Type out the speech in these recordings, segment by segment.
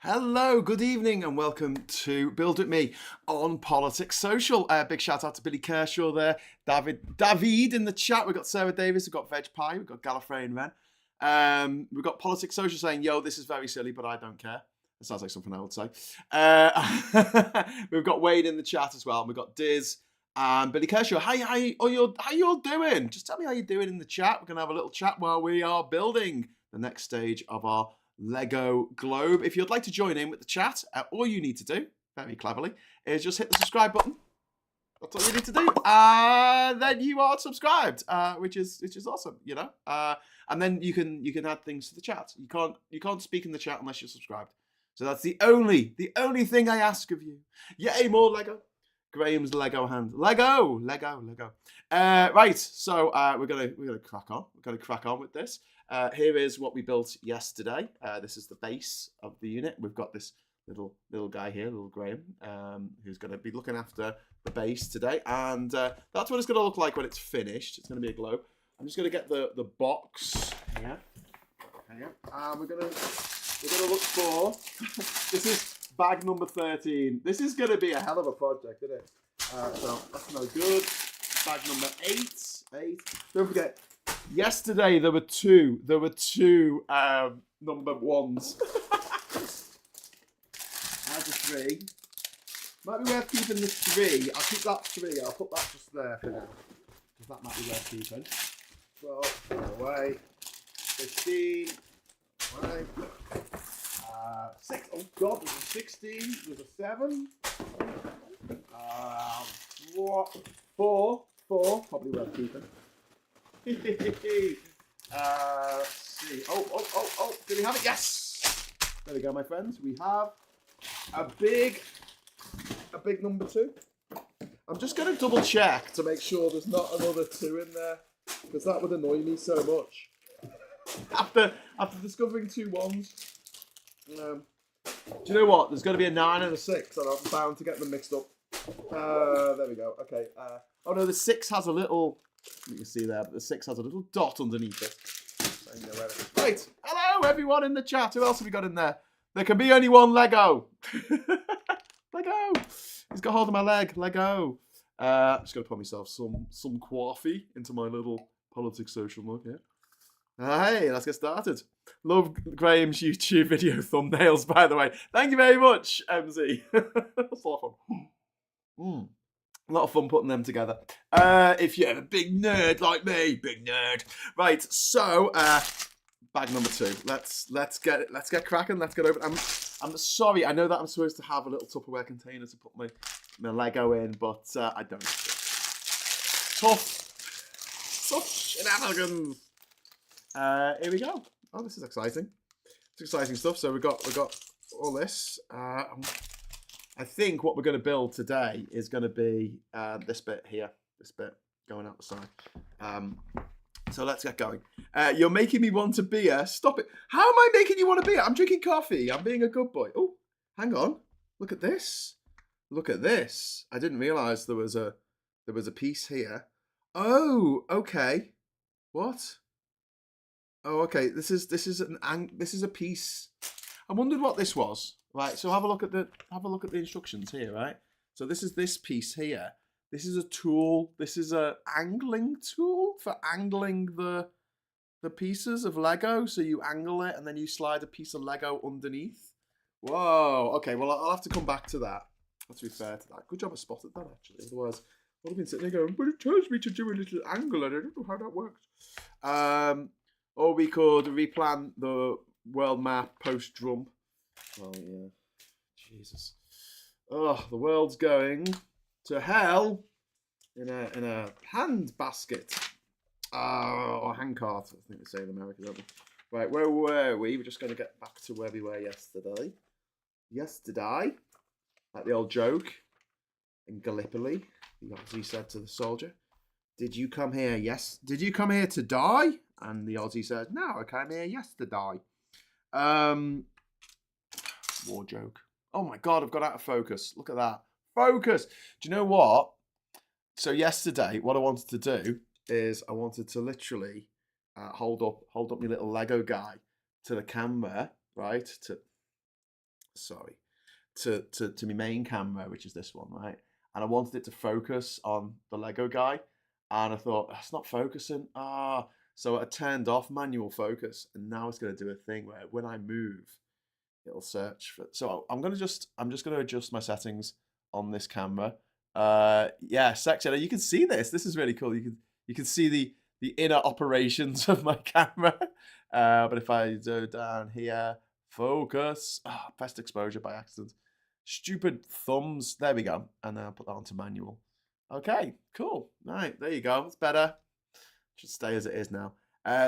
Hello, good evening, and welcome to Build With Me on Politics Social. Big shout out to Billy Kershaw there, David in the chat. We've got Sarah Davis, we've got Veg Pie, we've got Gallifrey and Ren. We've got Politics Social saying, yo, this is very silly, but I don't care. That sounds like something I would say. We've got Wade in the chat as well, and we've got Diz and Billy Kershaw. How you all doing? Just tell me how you're doing in the chat. We're going to have a little chat while we are building the next stage of our Lego globe. If you'd like to join in with the chat, all you need to do, very cleverly, is just hit the subscribe button. That's all you need to do. Then you are subscribed, which is awesome, you know. And then you can add things to the chat. You can't speak in the chat unless you're subscribed. So that's the only thing I ask of you. Yay, more Lego. Graham's Lego hand. Lego. Right. So we're gonna crack on. We're gonna crack on with this. Here is what we built yesterday. This is the base of the unit. We've got this little guy here, little Graham, who's going to be looking after the base today. And that's what it's going to look like when it's finished. It's going to be a globe. I'm just going to get the box here. And we're going to look for. This is bag number 13. This is going to be a hell of a project, isn't it? So that's no good. Bag number 8. Don't forget. Yesterday there were two number ones. There's a 3. Might be worth keeping the 3. I'll keep that 3. I'll put that just there for now, because that might be worth keeping. 12 away. 15 away. 6. Oh God, there's a 16. There's a 7. 4. Probably worth keeping. Let's see. Oh, did we have it? Yes! There we go, my friends. We have a big number 2. I'm just going to double check to make sure there's not another 2 in there, because that would annoy me so much. After discovering 2 1s. Do you know what? There's going to be a 9 and a 6, and I'm bound to get them mixed up. There we go. Okay. Oh no, the 6 has a little. You can see there, but the 6 has a little dot underneath it. So you know where it is. Right. Hello, everyone in the chat. Who else have we got in there? There can be only one Lego. Lego. He's got hold of my leg. Lego. I'm just going to put myself some coffee into my little Politics Social mug here. Hey, let's get started. Love Graham's YouTube video thumbnails, by the way. Thank you very much, MZ. That's a lot of fun. A lot of fun putting them together. If you're a big nerd like me, big nerd. Right, so bag number 2. Let's get cracking. Let's get over. I'm sorry. I know that I'm supposed to have a little Tupperware container to put my Lego in, but I don't. Tough shenanigans. Here we go. Oh, this is exciting. It's exciting stuff. So we got all this. I think what we're going to build today is going to be this bit here, this bit going out the side. So let's get going. You're making me want a beer. Stop it. How am I making you want a beer? I'm drinking coffee. I'm being a good boy. Oh, hang on. Look at this. Look at this. I didn't realise there was a piece here. Oh, okay. What? Oh, okay. This is a piece. I wondered what this was. Right, so have a look at the instructions here, right? So this is this piece here. This is a tool. This is a angling tool for angling the pieces of Lego. So you angle it and then you slide a piece of Lego underneath. Whoa. Okay, well I'll have to come back to that. To be fair to that. Good job I spotted that actually. Otherwise, I would have been sitting there going, but it tells me to do a little angle and I don't know how that works. Or we could replan the world map post-drum. Oh yeah, Jesus! Oh, the world's going to hell in a hand basket. Or handcart, I think they say in America, don't they? Right, where were we? We're just going to get back to where we were yesterday. Like the old joke in Gallipoli, he said to the soldier, "Did you come here? Yes. Did you come here to die?" And the Aussie said, "No, I came here yesterday." War joke. Oh my God, I've got out of focus. Look at that. Focus. Do you know what? So yesterday, what I wanted to do is I wanted to literally hold up my little Lego guy to the camera, right? To my main camera, which is this one, right? And I wanted it to focus on the Lego guy, and I thought it's not focusing. So I turned off manual focus, and now it's going to do a thing where when I move, it'll search for. So I'm just gonna adjust my settings on this camera. Yeah, sexy. You can see this. This is really cool. You can see the inner operations of my camera. But if I go down here, focus. Pressed exposure by accident. Stupid thumbs. There we go. And then I'll put that onto manual. Okay, cool. Right, there you go. It's better. Should stay as it is now.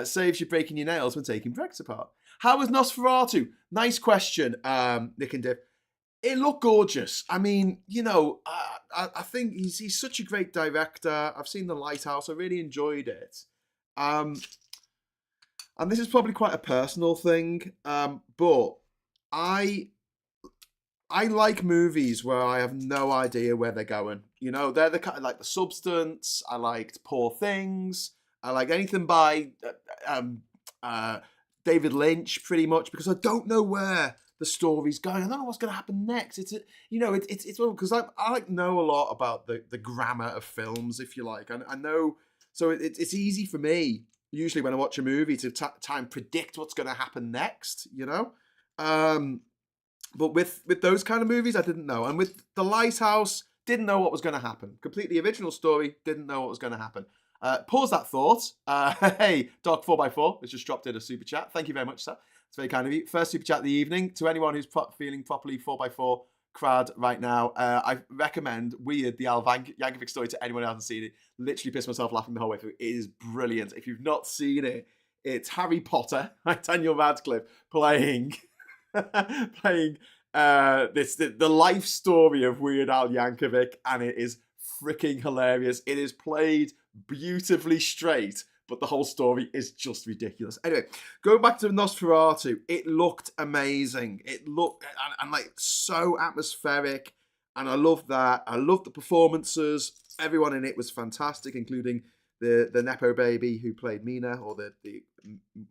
Saves you breaking your nails when taking bricks apart. How was Nosferatu? Nice question, Nick and Div. It looked gorgeous. I mean, you know, I think he's such a great director. I've seen The Lighthouse. I really enjoyed it. And this is probably quite a personal thing, but I like movies where I have no idea where they're going. You know, they're the kind of like The Substance. I liked Poor Things. I like anything by David Lynch, pretty much, because I don't know where the story's going. I don't know what's going to happen next. It's because I like know a lot about the grammar of films, if you like. I know, so it's easy for me usually when I watch a movie to try and predict what's going to happen next. You know, but with those kind of movies, I didn't know, and with The Lighthouse, didn't know what was going to happen. Completely original story, didn't know what was going to happen. Pause that thought. Hey, Dog 4x4 has just dropped in a super chat. Thank you very much, sir. It's very kind of you. First super chat of the evening. To anyone who's feeling properly 4x4 crowd right now, I recommend Weird, the Al Yankovic story to anyone who hasn't seen it. Literally pissed myself laughing the whole way through. It is brilliant. If you've not seen it, it's Harry Potter, right? Daniel Radcliffe playing the life story of Weird Al Yankovic, and it is freaking hilarious. It is played beautifully straight, but the whole story is just ridiculous. Anyway, going back to Nosferatu, it looked amazing. It looked and like so atmospheric, and I love that. I love the performances. Everyone in it was fantastic, including the Nepo baby who played Mina, or the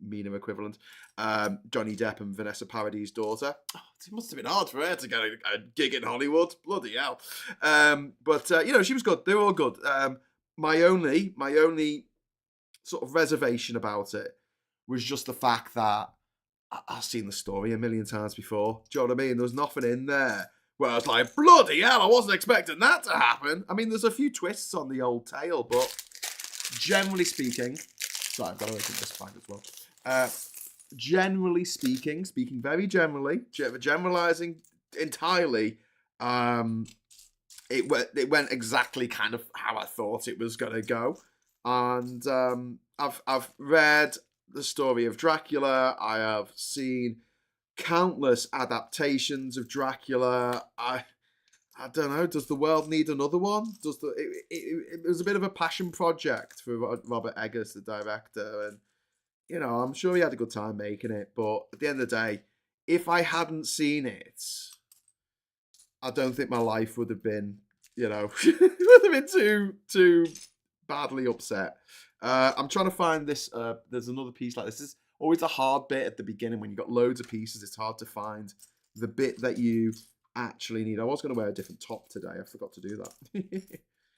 Mina equivalent, Johnny Depp and Vanessa Paradis' daughter. Oh, it must have been hard for her to get a gig in Hollywood. Bloody hell. But you know, she was good. They were all good. My only sort of reservation about it was just the fact that I've seen the story a million times before. Do you know what I mean? There was nothing in there where I was like, bloody hell, I wasn't expecting that to happen. I mean, there's a few twists on the old tale, but generally speaking, sorry, I've got to open this fine as well. Generally speaking very generally, generalizing entirely, it went exactly kind of how I thought it was going to go. And I've read the story of Dracula. I have seen countless adaptations of Dracula. I don't know. Does the world need another one? It was a bit of a passion project for Robert Eggers, the director, and you know, I'm sure he had a good time making it. But at the end of the day, if I hadn't seen it, I don't think my life would have been, you know, would have been too badly upset. I'm trying to find this. There's another piece like this. It's always a hard bit at the beginning when you've got loads of pieces. It's hard to find the bit that you actually need. I was going to wear a different top today. I forgot to do that.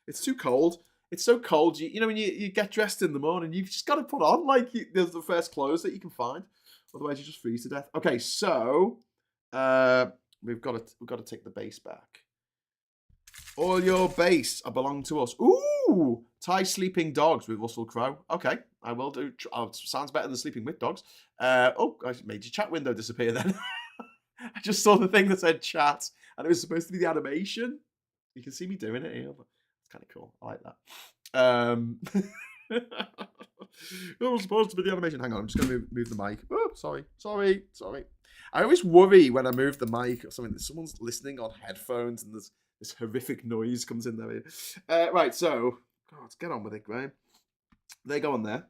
It's too cold. It's so cold. You know, when you get dressed in the morning, you've just got to put on like there's the first clothes that you can find. Otherwise, you just freeze to death. Okay, so we've got to take the base back. All your base belong to us. Ooh, tie sleeping dogs with Russell Crowe. Okay, I will do. Sounds better than sleeping with dogs. Oh, I made your chat window disappear then. I just saw the thing that said chat, and it was supposed to be the animation. You can see me doing it here. It's kind of cool. I like that. It was supposed to be the animation. Hang on, I'm just going to move the mic. Oh, sorry. I always worry when I move the mic or something that someone's listening on headphones and there's this horrific noise comes in there. Right, so let's get on with it, Graham. They go on there.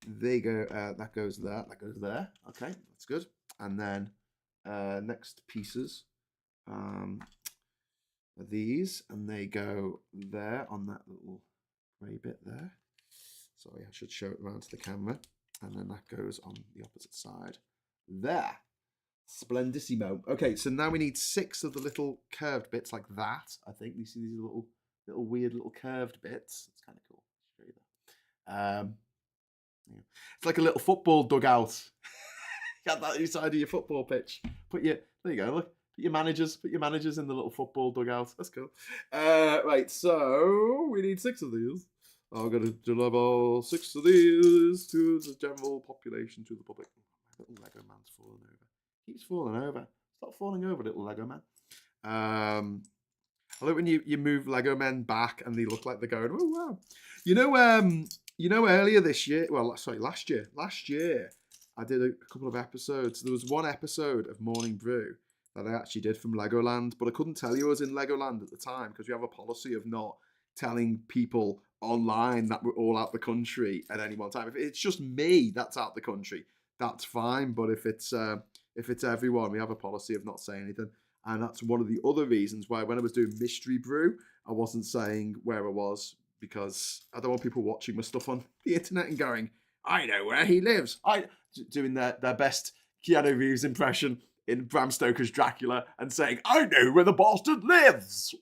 They go. That goes there. That goes there. Okay, that's good. And then next pieces are these, and they go there on that little grey bit there. Sorry, I should show it around to the camera. And then that goes on the opposite side. There. Splendissimo. Okay, so now we need 6 of the little curved bits like that. I think you see these little weird little curved bits. It's kind of cool. I'll show you that. Yeah. It's like a little football dugout. Got that inside of your football pitch. There you go. Look, put your managers in the little football dugout. That's cool. Right, so we need 6 of these. I'm going to deliver 6 of these to the general population, to the public. My little Lego man's falling over. Keeps falling over. Stop falling over, little Lego man. I like when you move Lego men back and they look like they're going, oh wow. You know, earlier this year, well, sorry, last year, I did a couple of episodes. There was one episode of Morning Brew that I actually did from Legoland, but I couldn't tell you I was in Legoland at the time because we have a policy of not telling people online that we're all out the country at any one time. If it's just me that's out the country, that's fine. But if it's everyone, we have a policy of not saying anything. And that's one of the other reasons why when I was doing Mystery Brew, I wasn't saying where I was, because I don't want people watching my stuff on the internet and going, I know where he lives. Doing their best Keanu Reeves impression in Bram Stoker's Dracula and saying, I know where the bastard lives.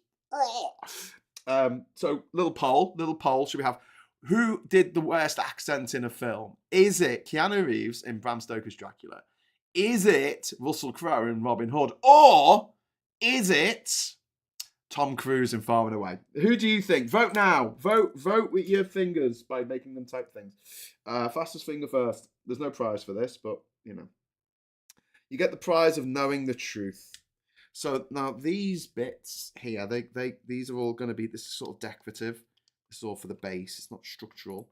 So little poll should we have, who did the worst accent in a film? Is it Keanu Reeves in Bram Stoker's Dracula? Is it Russell Crowe in Robin Hood? Or is it Tom Cruise in Far and Away? Who do you think? Vote now. Vote with your fingers by making them type things. Fastest finger first. There's no prize for this, but you know. You get the prize of knowing the truth. So now these bits here, these are all going to be, this is sort of decorative. This is all for the base. It's not structural.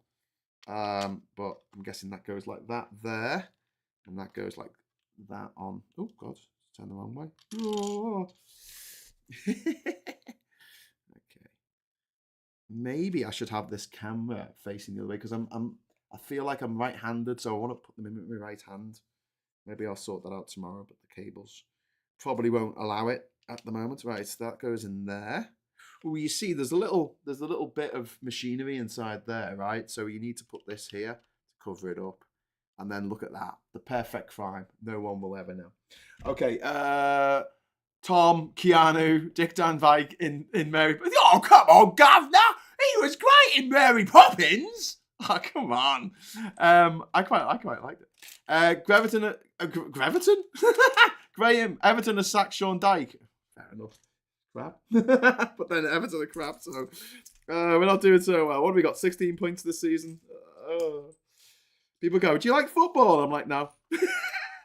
But I'm guessing that goes like that there. And that goes like that on. Oh, God. Turn the wrong way. Oh. Okay. Maybe I should have this camera facing the other way because I feel like I'm right-handed, so I want to put them in with my right hand. Maybe I'll sort that out tomorrow, but the cables probably won't allow it at the moment. Right, so that goes in there. Well, you see, there's a little bit of machinery inside there, right? So you need to put this here to cover it up. And then look at that. The perfect crime. No one will ever know. Okay. Tom, Keanu, Dick Van Dyke in Mary... Oh, come on, Governor! He was great in Mary Poppins! Oh, come on. I quite liked it. Greverton? Graham, Everton has sacked Sean Dyke. Fair enough. Crap. But then Everton are crap, so... we're not doing so well. What have we got? 16 points this season? People go, do you like football? I'm like, no.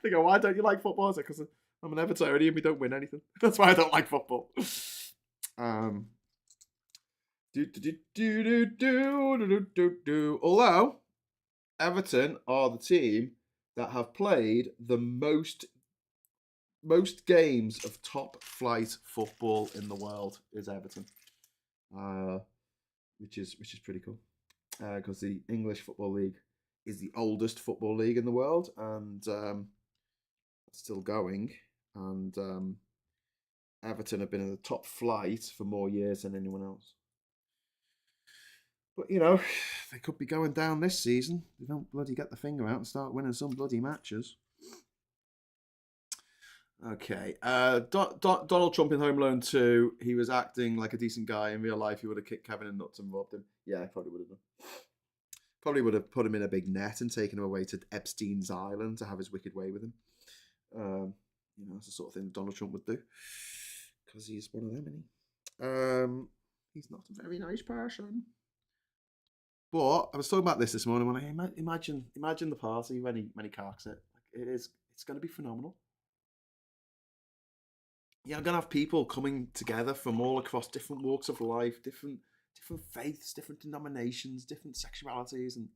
They go, why don't you like football? I say, because I'm an Evertonian and we don't win anything. That's why I don't like football. Although, Everton are the team that have played the most games of top flight football in the world is Everton. Which is pretty cool. Because the English Football League is the oldest football league in the world, and still going. And Everton have been in the top flight for more years than anyone else. But, you know, they could be going down this season. They don't bloody get the finger out and start winning some bloody matches. Okay. Donald Trump in Home Alone 2, he was acting like a decent guy. In real life, he would have kicked Kevin in the nuts and robbed him. Yeah, I probably would have done. Probably would have put him in a big net and taken him away to Epstein's Island to have his wicked way with him. You know, that's the sort of thing that Donald Trump would do. Because he's one of them, isn't he? He's not a very nice person. But I was talking about this morning when I imagine the party when he carks it. Like it's going to be phenomenal. Yeah, I'm going to have people coming together from all across different walks of life, different faiths, different denominations, different sexualities, and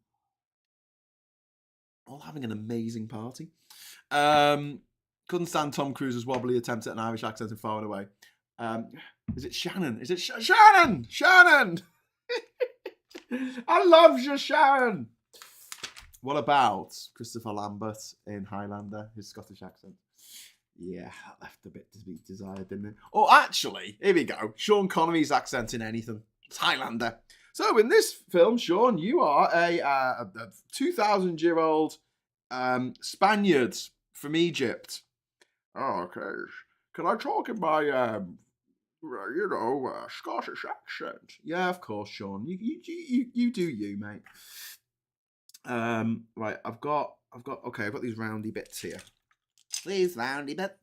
all having an amazing party. Couldn't stand Tom Cruise's wobbly attempt at an Irish accent in Far and Away. Is it Shannon? Is it Shannon? Shannon! I love you, Sharon! What about Christopher Lambert in Highlander, his Scottish accent? Yeah, that left a bit to be desired, didn't it? Oh, actually, here we go. Sean Connery's accent in anything. It's Highlander. So in this film, Sean, you are a 2,000-year-old Spaniard from Egypt. Oh, okay. Can I talk in my Scottish accent? Yeah, of course, Sean. You do you, mate. Right, I've got these roundy bits here. These roundy bits.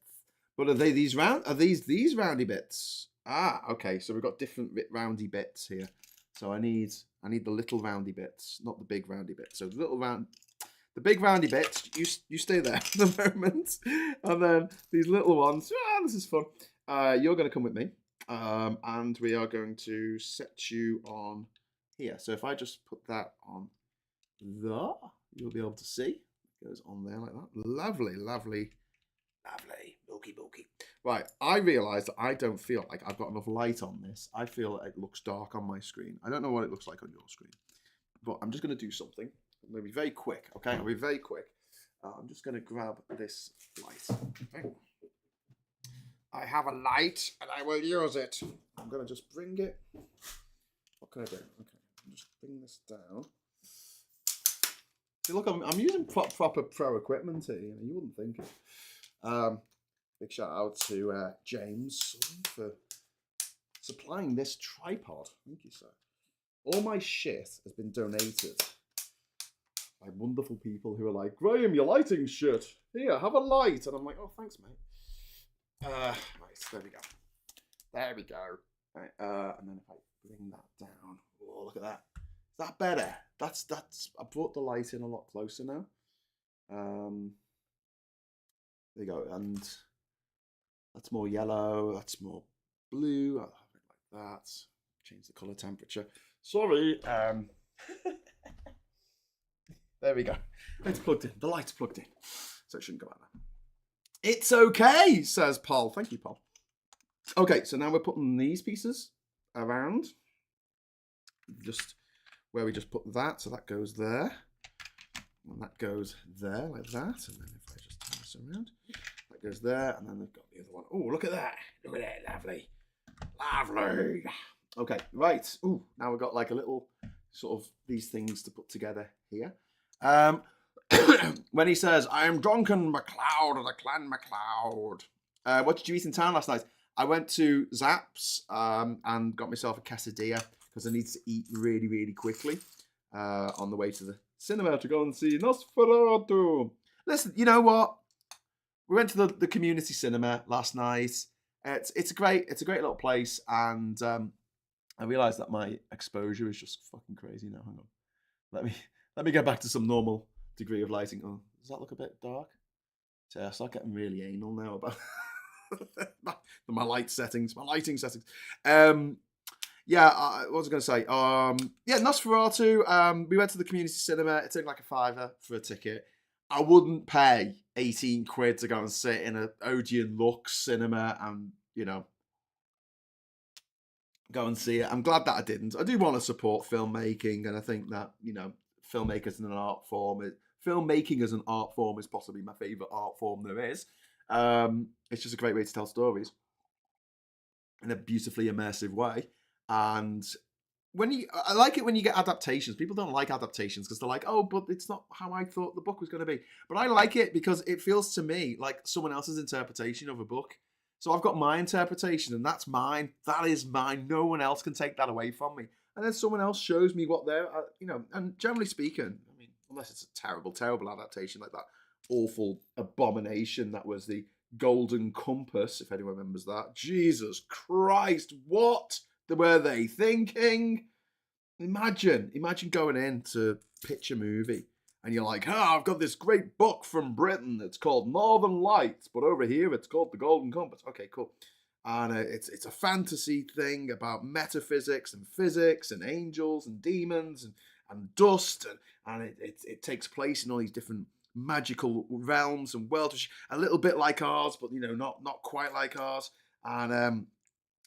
But are they these round? Are these roundy bits? Ah, okay. So we've got different roundy bits here. So I need the little roundy bits, not the big roundy bits. So the big roundy bits, you stay there for the moment, and then these little ones. Ah, this is fun. You're going to come with me, and we are going to set you on here. So if I just put that on there, you'll be able to see. It goes on there like that. Lovely, lovely. Lovely. Bulky, bulky. Right, I realise that I don't feel like I've got enough light on this. I feel like it looks dark on my screen. I don't know what it looks like on your screen. But I'm just going to do something. I'm going to be very quick, okay? I'll be very quick. I'm just going to grab this light. Okay. I have a light, and I will use it. I'm going to just bring it. What can I do? Okay, I'll just bring this down. See, look, I'm using proper pro equipment here. You wouldn't think it. Big shout out to James for supplying this tripod. Thank you, sir. All my shit has been donated by wonderful people who are like, Graham, your lighting shit. Here, have a light. And I'm like, oh, thanks, mate. Right, there we go. There we go. Right, and then if I bring that down, oh, look at that. Is that better? That's. I brought the light in a lot closer now. There you go, and that's more yellow, that's more blue, I'll have it like that. Change the colour temperature. Sorry. There we go. It's plugged in. The light's plugged in. So it shouldn't go like that. It's okay, says Paul. Thank you, Paul. Okay, so now we're putting these pieces around. Just where we just put that, so that goes there. And that goes there like that. And then if I just turn this around, that goes there. And then they've got the other one. Oh, look at that. Look at that. Lovely. Lovely. Okay, right. Ooh, now we've got like a little sort of these things to put together here. When he says, I am drunken MacLeod of the Clan MacLeod. What did you eat in town last night? I went to Zapp's and got myself a quesadilla because I need to eat really, really quickly on the way to the cinema to go and see Nosferatu. Listen, you know what? We went to the community cinema last night. It's a great little place, and I realised that my exposure is just fucking crazy now. Hang on, let me get back to some normal degree of lighting. Oh, does that look a bit dark? So I start getting really anal now about my lighting settings. Yeah, what was I going to say? Yeah, Nosferatu. We went to the community cinema. It took like a £5 for a ticket. I wouldn't pay 18 quid to go and sit in a Odeon Lux cinema and, you know, go and see it. I'm glad that I didn't. I do want to support filmmaking, and I think that, you know, filmmaking as an art form is possibly my favourite art form there is. It's just a great way to tell stories in a beautifully immersive way. And I like it when you get adaptations. People don't like adaptations because they're like, oh, but it's not how I thought the book was going to be. But I like it because it feels to me like someone else's interpretation of a book. So I've got my interpretation, and that's mine. That is mine. No one else can take that away from me. And then someone else shows me what they're, you know, and generally speaking, I mean, unless it's a terrible, terrible adaptation like that awful abomination that was the Golden Compass, if anyone remembers that. Jesus Christ, what were they thinking? Imagine going in to pitch a movie and you're like, I've got this great book from Britain. It's called Northern Lights, but over here it's called The Golden Compass. Okay, cool. And it's a fantasy thing about metaphysics and physics and angels and demons and dust. And it takes place in all these different magical realms and worlds, a little bit like ours, but, you know, not quite like ours. And,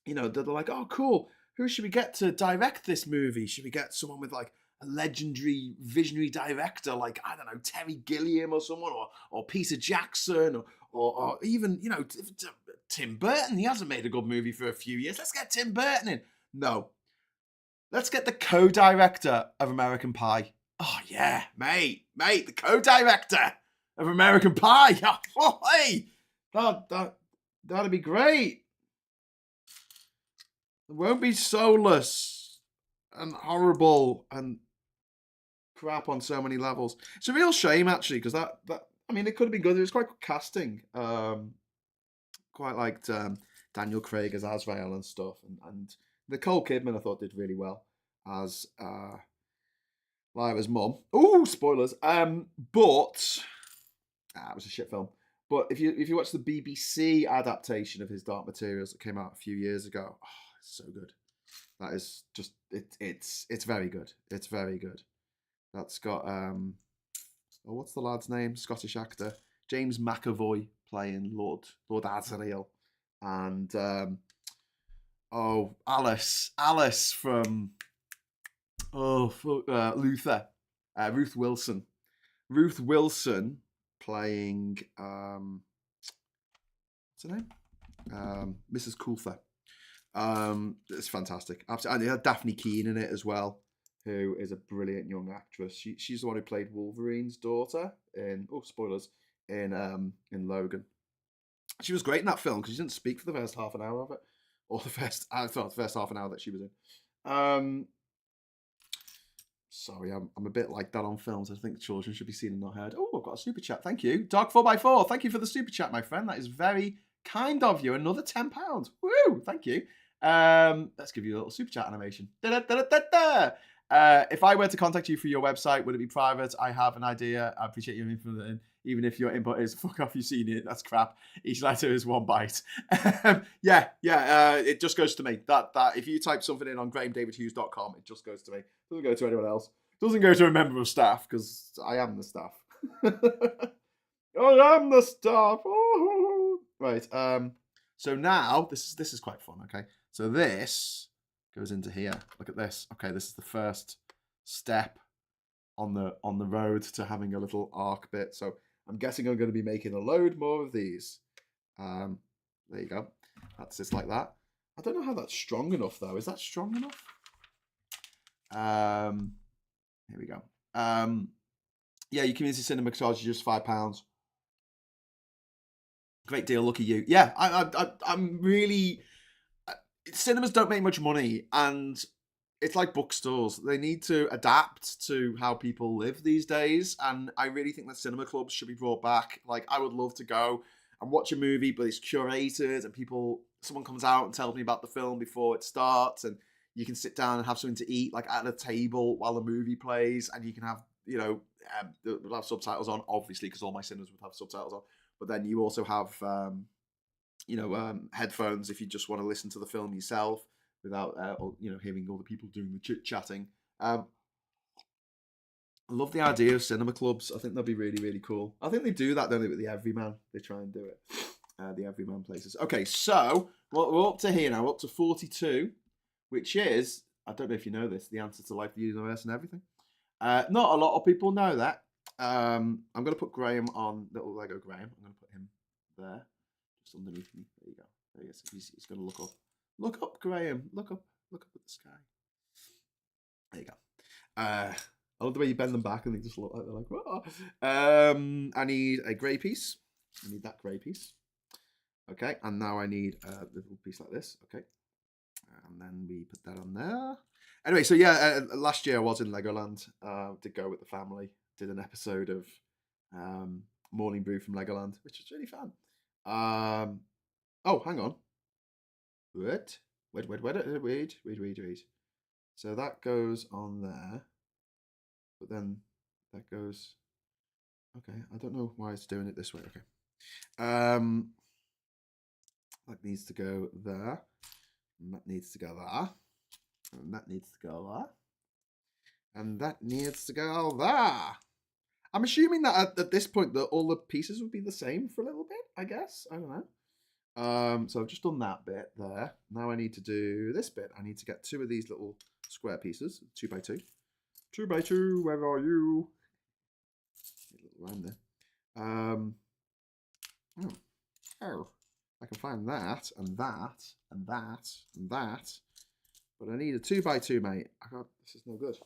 you know, they're like, oh, cool. Who should we get to direct this movie? Should we get someone with like a legendary visionary director, like, I don't know, Terry Gilliam or someone, or Peter Jackson, or even, you know, Tim Burton? He hasn't made a good movie for a few years. Let's get Tim Burton in. No. Let's get the co-director of American Pie. Oh yeah, mate, the co-director of American Pie. Oh, hey, that'd be great. It won't be soulless and horrible and crap on so many levels. It's a real shame actually, because that I mean, it could have been good. It was quite good casting. Quite liked Daniel Craig as Azrael and stuff, and Nicole Kidman I thought did really well as Lyra's mum. Oh, spoilers. But it was a shit film. But if you watch the BBC adaptation of his Dark Materials that came out a few years ago, oh, it's so good. That is just it's very good. It's very good. That's got what's the lad's name? Scottish actor James McAvoy playing Lord Azrael, and Alice from Luther, Ruth Wilson playing what's her name? Mrs. Coulter. It's fantastic. Absolutely. And it had Daphne Keane in it as well, who is a brilliant young actress. She's the one who played Wolverine's daughter in spoilers in Logan. She was great in that film because she didn't speak for the first half an hour of it, or the first half an hour that she was in. Sorry, I'm a bit like that on films. I think children should be seen and not heard. Oh, I've got a super chat. Thank you, Dog 4x4. Thank you for the super chat, my friend. That is very kind of you. Another £10. Woo! Thank you. Let's give you a little super chat animation. If I were to contact you through your website, would it be private? I have an idea. I appreciate your input, even if your input is fuck off, you've seen it. That's crap. Each letter is one byte. It just goes to me. That if you type something in on grahamdavidhughes.com, it just goes to me. It doesn't go to anyone else. It doesn't go to a member of staff because I am the staff. I am the staff. Oh. Right. So now this is quite fun. Okay. So this goes into here. Look at this. Okay, this is the first step on the road to having a little arc bit. So I'm guessing I'm going to be making a load more of these. There you go. That's just like that. I don't know how that's strong enough though. Is that strong enough? Here we go. Yeah, your community cinema charges just £5. Great deal. Look at you. Yeah, I'm really. Cinemas don't make much money, and it's like bookstores. They need to adapt to how people live these days, and I really think that cinema clubs should be brought back. Like, I would love to go and watch a movie, but it's curated, and someone comes out and tells me about the film before it starts, and you can sit down and have something to eat, like at a table while the movie plays, and you can have, we'll have subtitles on, obviously, because all my cinemas would have subtitles on, but then you also have headphones if you just want to listen to the film yourself without hearing all the people doing the chit-chatting. I love the idea of cinema clubs. I think that'd be really, really cool. I think they do that, don't they, with the Everyman? They try and do it. The Everyman places. Okay, so we're up to here now. We're up to 42, which is, I don't know if you know this, the answer to life, the universe, and everything. Not a lot of people know that. I'm going to put Graham on, little Lego Graham. I'm going to put him there. Just underneath me. There you go. There he is. He's going to look up. Look up, Graham. Look up at the sky. There you go. I love the way you bend them back and they just look like they're like, whoa. I need a grey piece. I need that grey piece. Okay, and now I need a little piece like this. Okay. And then we put that on there. Anyway, so yeah, last year I was in Legoland. Did go with the family. Did an episode of Morning Brew from Legoland, which was really fun. Oh, hang on. Wait. So that goes on there, but then that goes. Okay, I don't know why it's doing it this way. Okay. That needs to go there, and that needs to go there, and that needs to go there, and that needs to go there. I'm assuming that at this point that all the pieces would be the same for a little bit, I guess. I don't know. So I've just done that bit there. Now I need to do this bit. I need to get 2 of these little square pieces, 2x2. 2x2, where are you? A little round there. I can find that, and that, and that, and that. But I need a 2x2, mate. This is no good.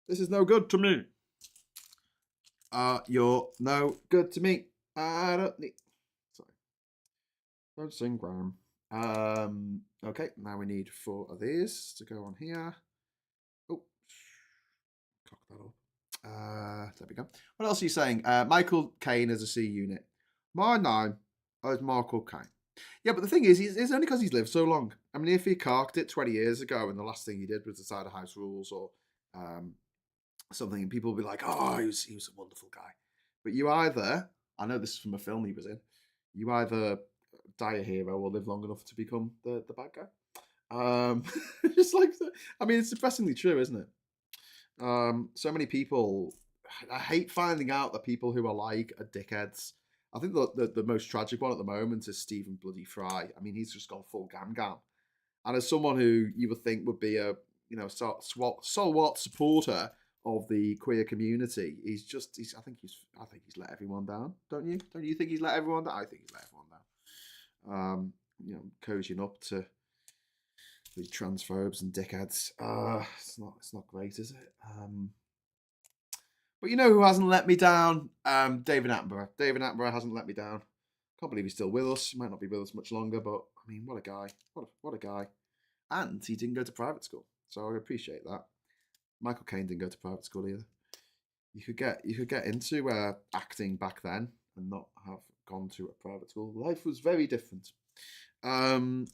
This is no good to me. You're no good to me. I don't need... Sorry. Don't sing, Graham. Okay, now we need 4 of these to go on here. Oh, cock that up. There we go. What else are you saying? Michael Caine as a C unit. My name is Michael Caine. Yeah, but the thing is, it's only because he's lived so long. I mean, if he carked it 20 years ago and the last thing he did was decide house rules or something, and people will be like, oh, he was a wonderful guy. But you either, I know this is from a film he was in, you either die a hero or live long enough to become the bad guy. Just like, I mean, it's depressingly true, isn't it? So many people, I hate finding out that people who are like are dickheads. I think the most tragic one at the moment is Stephen Bloody Fry. I mean, he's just gone full gam. And as someone who you would think would be a, you know, so what supporter of the queer community, I think he's let everyone down. Don't you? Don't you think he's let everyone down? I think he's let everyone down. You know, cozying up to the transphobes and dickheads. It's not great, is it? But you know who hasn't let me down? David Attenborough. David Attenborough hasn't let me down. Can't believe he's still with us. He might not be with us much longer, but I mean, what a guy. What a guy. And he didn't go to private school, so I appreciate that. Michael Caine didn't go to private school either. You could get into acting back then and not have gone to a private school. Life was very different. Okay,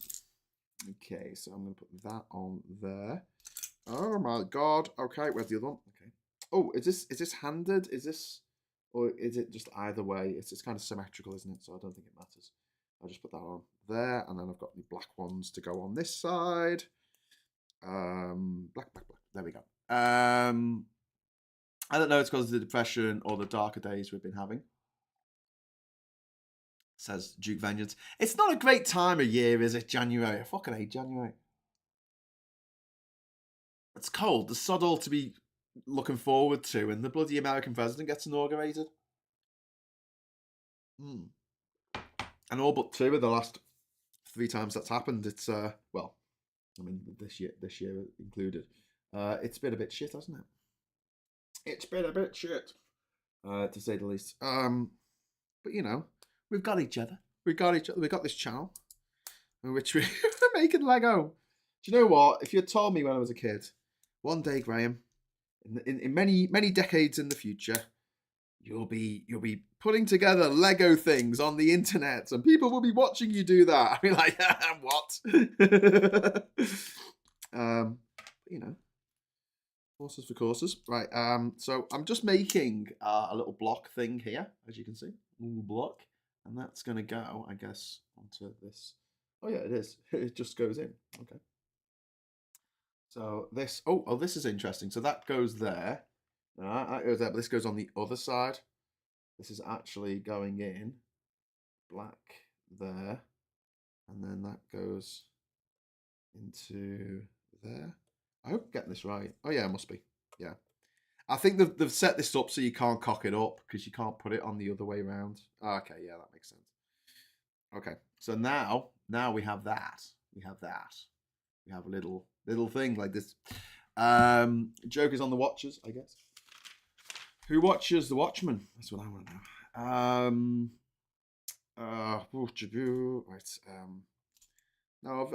so I'm going to put that on there. Oh my god. Okay, where's the other one? Okay. Oh, is this handed? Or is it just either way? It's kind of symmetrical, isn't it? So I don't think it matters. I'll just put that on there, and then I've got the black ones to go on this side. Black. There we go. I don't know. It's because of the depression or the darker days we've been having. Says Duke Vengeance. It's not a great time of year, is it? January. I fucking hate January. It's cold. There's sod all to be looking forward to, and the bloody American president gets inaugurated. And all but 2 of the last 3 times that's happened, it's well, I mean this year included. It's been a bit shit, hasn't it? It's been a bit shit, to say the least. But you know, we've got each other. We've got this channel in which we're making Lego. Do you know what? If you had told me when I was a kid, one day, Graham, in many decades in the future, you'll be putting together Lego things on the internet, and people will be watching you do that. I'd be like, what? You know, horses for courses, right? So I'm just making a little block thing here, as you can see, a little block, and that's going to go, I guess, onto this. Oh yeah, it is. It just goes in. Okay. So this, oh, this is interesting. So that goes there. That goes there, but this goes on the other side. This is actually going in black there, and then that goes into there. I hope I'm getting this right. Oh yeah, it must be. Yeah. I think they've set this up so you can't cock it up because you can't put it on the other way around. Okay, yeah, that makes sense. Okay, so now we have that. We have a little thing like this. Joke is on the watchers, I guess. Who watches The Watchmen? That's what I want to know. Right. No,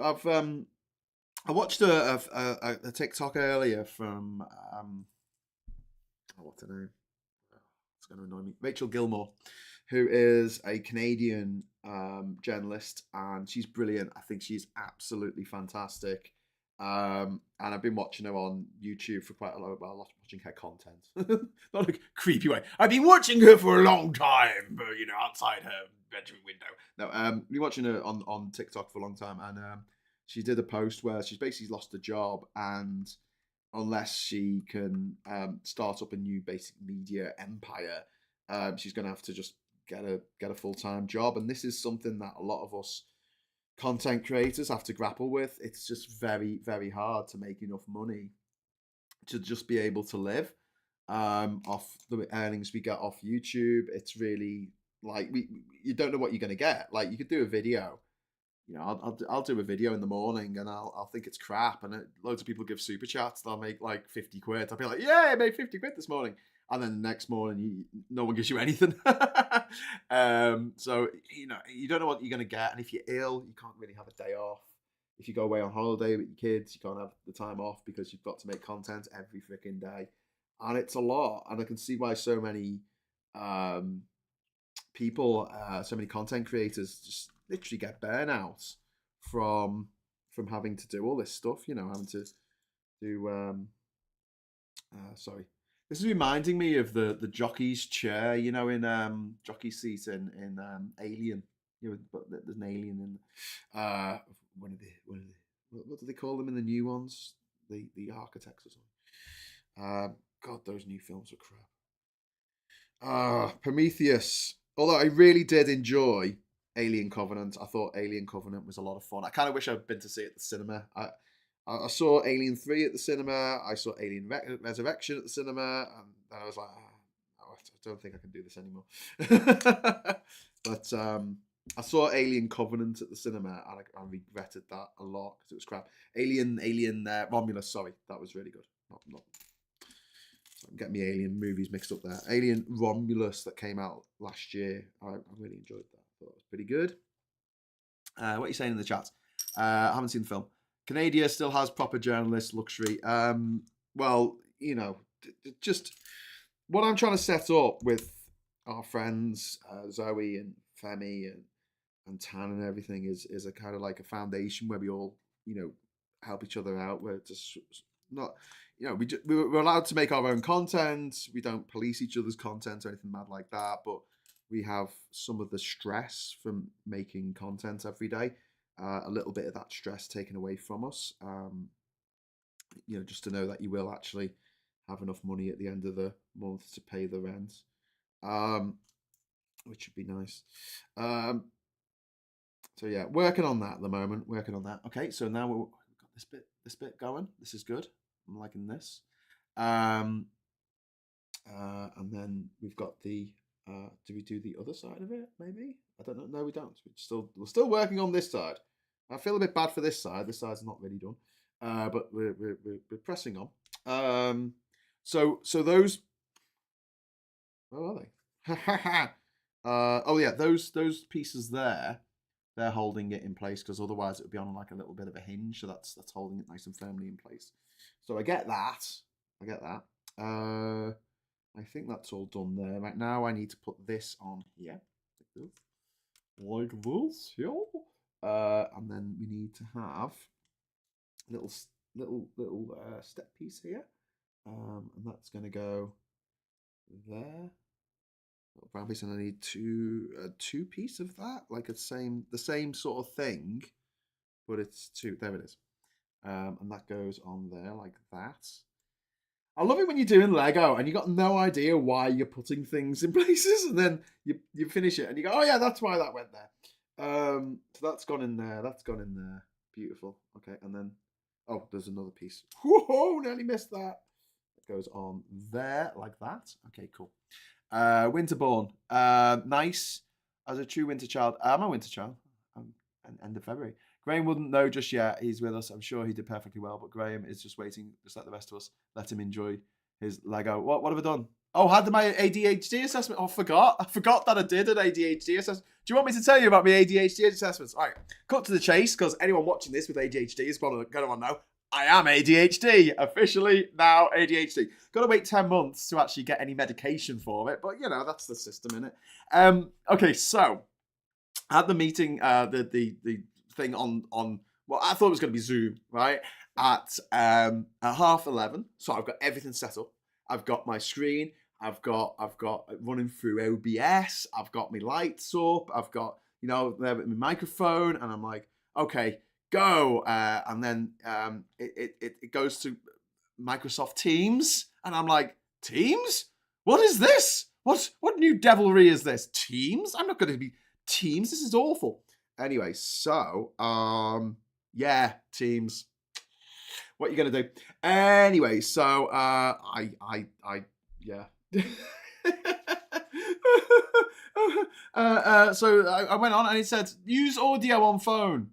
I watched a TikTok earlier from what's her name? It's going to annoy me. Rachel Gilmore, who is a Canadian journalist, and she's brilliant. I think she's absolutely fantastic. And I've been watching her on YouTube for quite a lot. Well, watching her content, not a creepy way. I've been watching her for a long time, you know, outside her bedroom window. No, been watching her on TikTok for a long time, and she did a post where she's basically lost a job, and unless she can start up a new basic media empire, she's going to have to just get a full-time job. And this is something that a lot of us content creators have to grapple with. It's just very, very hard to make enough money to just be able to live off the earnings we get off YouTube. It's really like you don't know what you're going to get. Like, you could do a video I'll do a video in the morning and I'll think it's crap, and loads of people give super chats. They'll make like 50 quid. I'll be like, yeah, I made 50 quid this morning. And then the next morning, no one gives you anything. So, you don't know what you're going to get. And if you're ill, you can't really have a day off. If you go away on holiday with your kids, you can't have the time off because you've got to make content every freaking day. And it's a lot. And I can see why so many people, so many content creators just literally get burnout from having to do all this stuff, having to do sorry. This is reminding me of the jockey's chair, in jockey seat in Alien. But there's an alien in what do they call them in the new ones? The architects or something. God, those new films are crap. Prometheus. Although I really did enjoy Alien Covenant. I thought Alien Covenant was a lot of fun. I kind of wish I'd been to see it at the cinema. I saw Alien 3 at the cinema. I saw Alien Resurrection at the cinema. And I was like, I don't think I can do this anymore. But I saw Alien Covenant at the cinema, and I regretted that a lot because it was crap. Alien Romulus, sorry. That was really good. Not I'm getting the Alien movies mixed up there. Alien Romulus that came out last year. I really enjoyed that. I thought it was pretty good. What are you saying in the chat? I haven't seen the film. Canada still has proper journalist luxury. Well, just what I'm trying to set up with our friends, Zoe and Femi and Tan and everything is a kind of like a foundation where we all, help each other out. We're just not, we're allowed to make our own content. We don't police each other's content or anything mad like that, but we have some of the stress from making content every day. A little bit of that stress taken away from us. Just to know that you will actually have enough money at the end of the month to pay the rent, which would be nice. So yeah, working on that at the moment. Working on that. Okay, so now we've got this bit going. This is good. I'm liking this. And then we've got the. Do we do the other side of it? Maybe, I don't know. No, we don't. We're still working on this side. I feel a bit bad for this side. This side's not really done, but we're pressing on. So those. Where are they? Oh yeah, those pieces there. They're holding it in place because otherwise it would be on like a little bit of a hinge. So that's holding it nice and firmly in place. So I get that. I think that's all done there. Right now I need to put this on here. Like this, yeah. And then we need to have a little step piece here. And that's going to go there. Brown piece, and I need two piece of that, like the same sort of thing, but it's two. There it is, and that goes on there like that. I love it when you're doing Lego and you got no idea why you're putting things in places, and then you finish it and you go, oh yeah, that's why that went there. So that's gone in there. That's gone in there. Beautiful. Okay, and then there's another piece. Whoa, nearly missed that. It goes on there like that. Okay, cool. Winterborn, nice. As a true winter child, I'm a winter child. End of February. Graham wouldn't know just yet. He's with us. I'm sure he did perfectly well, but Graham is just waiting, just like the rest of us. Let him enjoy his Lego. What have I done? Oh, had my ADHD assessment. Oh, I forgot that I did an ADHD assessment. Do you want me to tell you about my ADHD assessments? All right, cut to the chase, because anyone watching this with ADHD is going to want to know. I am ADHD, officially now ADHD. Got to wait 10 months to actually get any medication for it, but that's the system, innit? Okay, so at the meeting, the thing on well, I thought it was going to be Zoom, right? At 11:30. So I've got everything set up. I've got my screen. I've got running through OBS. I've got my lights up. I've got my microphone, and I'm like, okay. Go, and then it goes to Microsoft Teams, and I'm like, Teams? What is this? What new devilry is this? Teams? I'm not going to be Teams. This is awful. Anyway, so yeah, Teams. What are you going to do? Anyway, so yeah. So I went on, and it said use audio on phone.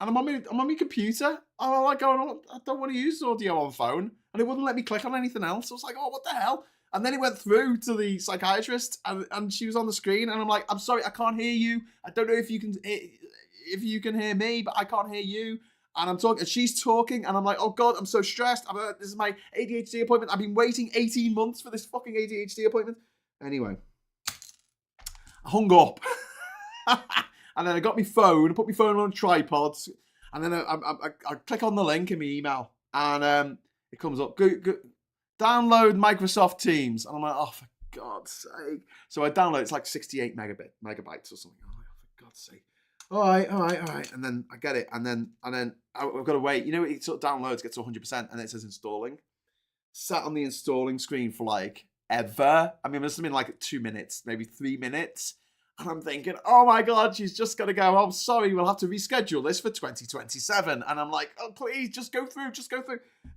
And I'm on my computer. And I'm like going, oh, I don't want to use audio on phone. And it wouldn't let me click on anything else. I was like, oh, what the hell? And then it went through to the psychiatrist, and she was on the screen, and I'm like, I'm sorry, I can't hear you. I don't know if you can hear me, but I can't hear you. And I'm talking, and she's talking, and I'm like, oh God, I'm so stressed. This is my ADHD appointment. I've been waiting 18 months for this fucking ADHD appointment. Anyway, I hung up. And then I got my phone, put my phone on a tripod, and then I click on the link in my email, and it comes up, download Microsoft Teams. And I'm like, oh, for God's sake. So I download, it's like 68 megabytes or something. I'm like, oh, for God's sake. All right. And then I get it. And then I've got to wait. You know, it sort of downloads, gets to 100%, and it says installing. Sat on the installing screen for like ever. I mean, it must have been like 2 minutes, maybe 3 minutes. And I'm thinking, oh my God, she's just going to go, oh, sorry, we'll have to reschedule this for 2027. And I'm like, oh, please, just go through.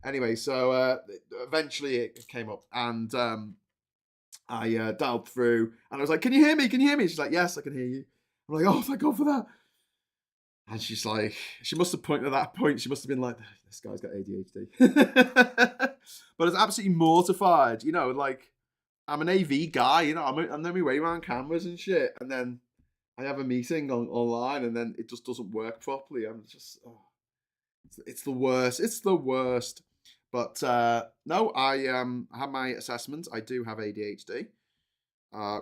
Anyway, so eventually it came up, and I dialed through, and I was like, can you hear me? She's like, yes, I can hear you. I'm like, oh, thank God for that. And she's like, she must have pointed at that point, she must have been like, this guy's got ADHD. But it's absolutely mortified, you know, like, I'm an AV guy, you know, I'm on my way around cameras and shit, and then I have a meeting online, and then it just doesn't work properly. I'm just, it's the worst. It's the worst. But no, I have my assessment. I do have ADHD,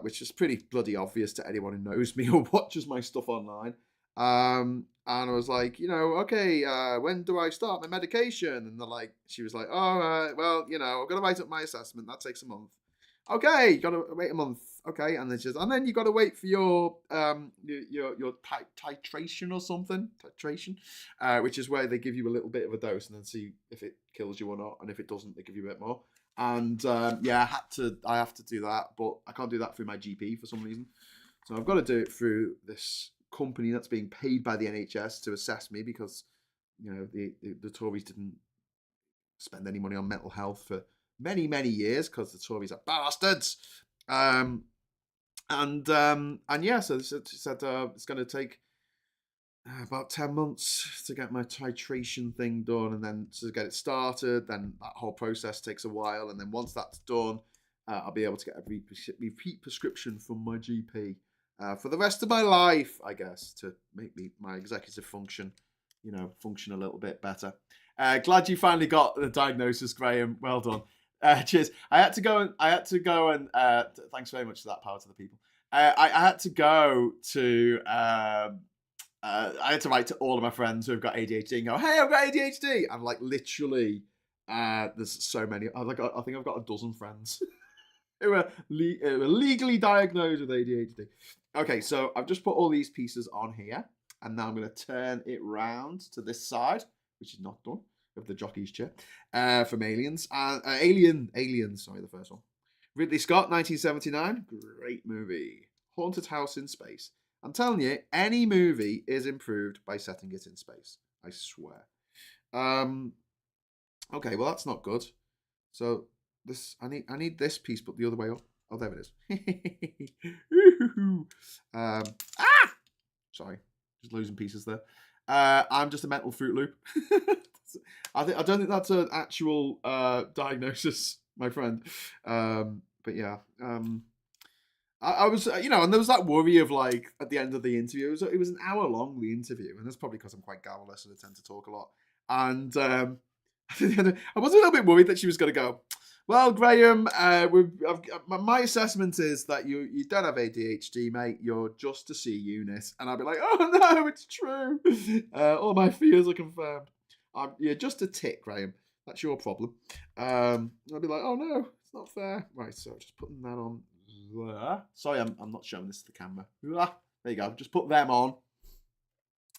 which is pretty bloody obvious to anyone who knows me or watches my stuff online. And I was like, you know, okay, when do I start my medication? And she was like, oh, well, you know, I've got to write up my assessment. That takes a month. Okay, you got to wait a month. Okay, and then you got to wait for your titration or something. Titration, which is where they give you a little bit of a dose and then see if it kills you or not. And if it doesn't, they give you a bit more. And yeah, I have to do that, but I can't do that through my GP for some reason. So I've got to do it through this company that's being paid by the NHS to assess me, because you know the Tories didn't spend any money on mental health for many years, because the Tories are bastards. And yeah, so she said it's going to take about 10 months to get my titration thing done, and then to get it started. Then that whole process takes a while, and then once that's done, I'll be able to get a repeat prescription from my GP for the rest of my life, I guess, to make my executive function, you know, function a little bit better. Glad you finally got the diagnosis, Graham. Well done. Cheers. I had to go and thanks very much for that, power to the people. I had to go to I had to write to all of my friends who have got ADHD and go, hey, I've got ADHD. And like literally, there's so many. I think I've got a dozen friends who are legally diagnosed with ADHD. Okay, so I've just put all these pieces on here, and now I'm going to turn it round to this side, which is not done, of the jockey's chair, from Aliens. Aliens, sorry, the first one. Ridley Scott, 1979, great movie. Haunted house in space. I'm telling you, any movie is improved by setting it in space. I swear. Okay, well that's not good. So this, I need this piece, but the other way up. Oh, there it is. Sorry, just losing pieces there. I'm just a mental Fruit Loop. I don't think that's an actual diagnosis, my friend. But yeah, I was, you know, and there was that worry of like at the end of the interview, it was an hour long, the interview, and that's probably because I'm quite garrulous and I tend to talk a lot. And I was a little bit worried that she was going to go, well, Graham, my assessment is that you don't have ADHD, mate. You're just a C unit. And I'd be like, oh no, it's true. All my fears are confirmed. You're just a tick, Graham. That's your problem. I'd be like, oh no, it's not fair. Right, so just putting that on there. Sorry, I'm not showing this to the camera. There you go. Just put them on.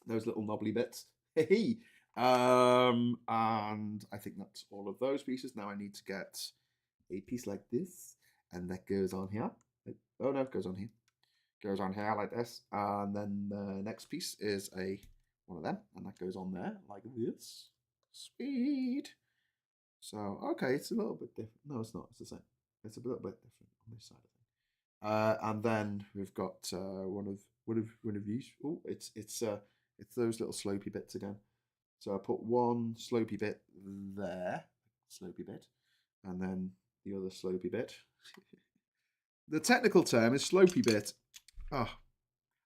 Those little knobbly bits. Hey. And I think that's all of those pieces. Now I need to get a piece like this, and that goes on here. Oh no, it goes on here. Goes on here like this, and then the next piece is one of them, and that goes on there like this. Sweet. So okay, it's a little bit different. No, it's not. It's the same. It's a little bit different on this side of thing. And then we've got one of these. Oh, it's It's those little slopey bits again. So I put one slopey bit there, slopey bit, and then the other slopey bit. The technical term is slopey bit. Oh,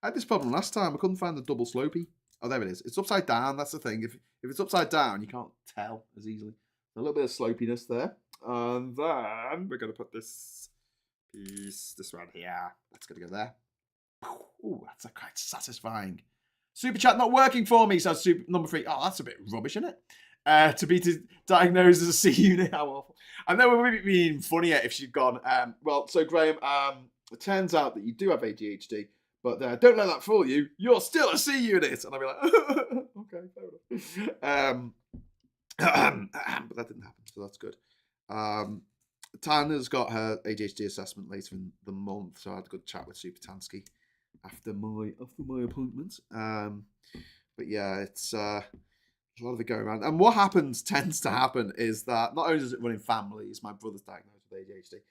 I had this problem last time. I couldn't find the double slopey. Oh, there it is. It's upside down. That's the thing. If it's upside down, you can't tell as easily. A little bit of slopiness there. And then we're going to put this piece, this one here. That's going to go there. Oh, that's quite satisfying. Super chat not working for me, says number 3. Oh, that's a bit rubbish, isn't it? To be diagnosed as a C unit, how awful. I know it would be being funnier if she'd gone, well, so Graham, it turns out that you do have ADHD, but don't let that fool you. You're still a C unit. And I'd be like, okay, fair enough. But that didn't happen, so that's good. Tana's got her ADHD assessment later in the month, so I had a good chat with Super Tansky after my appointment. But yeah, it's a lot of it going around. And what tends to happen is that not only does it run in families, my brother's diagnosed with ADHD.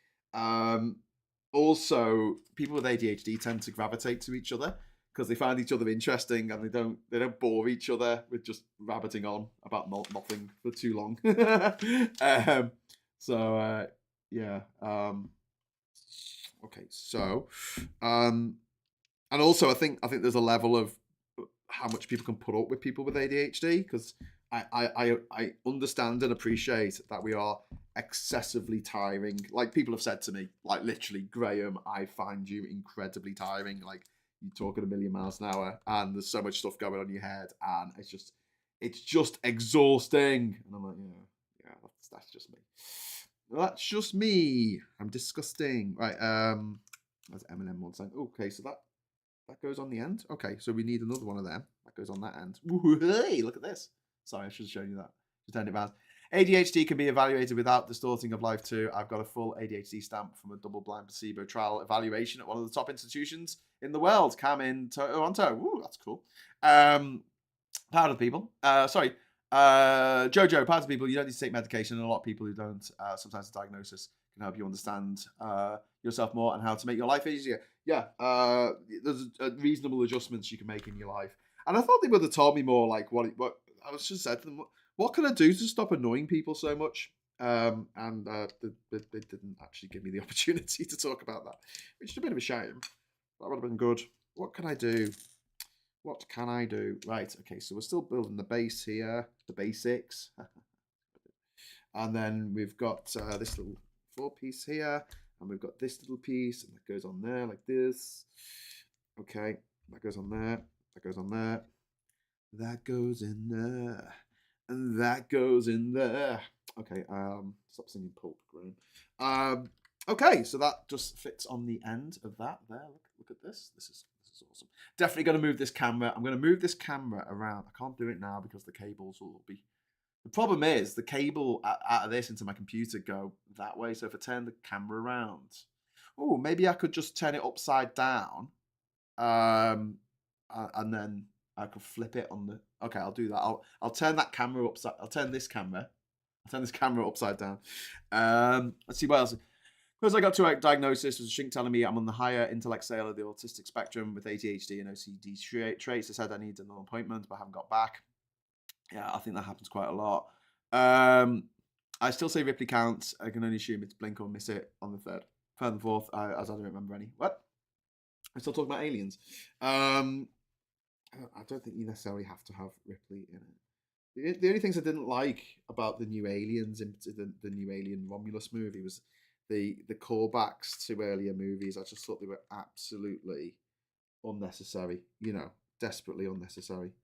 Also, people with ADHD tend to gravitate to each other because they find each other interesting and they don't bore each other with just rabbiting on about nothing for too long. Yeah. Okay, so and also I think there's a level of how much people can put up with people with ADHD, because I understand and appreciate that we are excessively tiring. Like, people have said to me, like, literally, Graham, I find you incredibly tiring. Like, you talk at a million miles an hour and there's so much stuff going on in your head and it's just exhausting. And I'm like, yeah, that's just me. That's just me. I'm disgusting. Right, that's Eminem one saying, okay, so that goes on the end. Okay, so we need another one of them. That goes on that end. Ooh, hey, look at this. Sorry, I should have shown you that. Just turned it around. ADHD can be evaluated without distorting of life too. I've got a full ADHD stamp from a double-blind placebo trial evaluation at one of the top institutions in the world, CAM in Toronto. Ooh, that's cool. Proud of people. Jojo, proud of people. You don't need to take medication. And a lot of people who don't, sometimes the diagnosis can help you understand yourself more and how to make your life easier. Yeah, there's reasonable adjustments you can make in your life. And I thought they would have told me more, like, what I was just said to them, what can I do to stop annoying people so much? And they didn't actually give me the opportunity to talk about that, which is a bit of a shame. That would have been good. What can I do? What can I do? Right, okay, so we're still building the base here, the basics. And then we've got this little 4-piece here, and we've got this little piece, and that goes on there like this. Okay, that goes on there, that goes on there, that goes in there, and that goes in there. Okay, stop singing Pulp, Graham. Okay, so that just fits on the end of that there. Look at this. This is awesome. Definitely going to move this camera. I'm going to move this camera around. I can't do it now because the cables will be... The problem is the cable out of this into my computer go that way. So if I turn the camera around... Oh, maybe I could just turn it upside down. And then I could flip it on the... Okay, I'll do that. I'll turn that camera upside... I'll turn this camera upside down. Let's see what else... Because I got to a diagnosis, was a shrink telling me I'm on the higher intellect scale of the autistic spectrum with ADHD and OCD traits. I said I need an appointment, but I haven't got back. Yeah, I think that happens quite a lot. I still say Ripley counts. I can only assume it's blink or miss it on the third and fourth, as I don't remember any. What? I still talking about aliens. I don't think you necessarily have to have Ripley in it. The only things I didn't like about the new Aliens, the new Alien Romulus movie, was the callbacks to earlier movies. I just thought they were absolutely unnecessary, desperately unnecessary.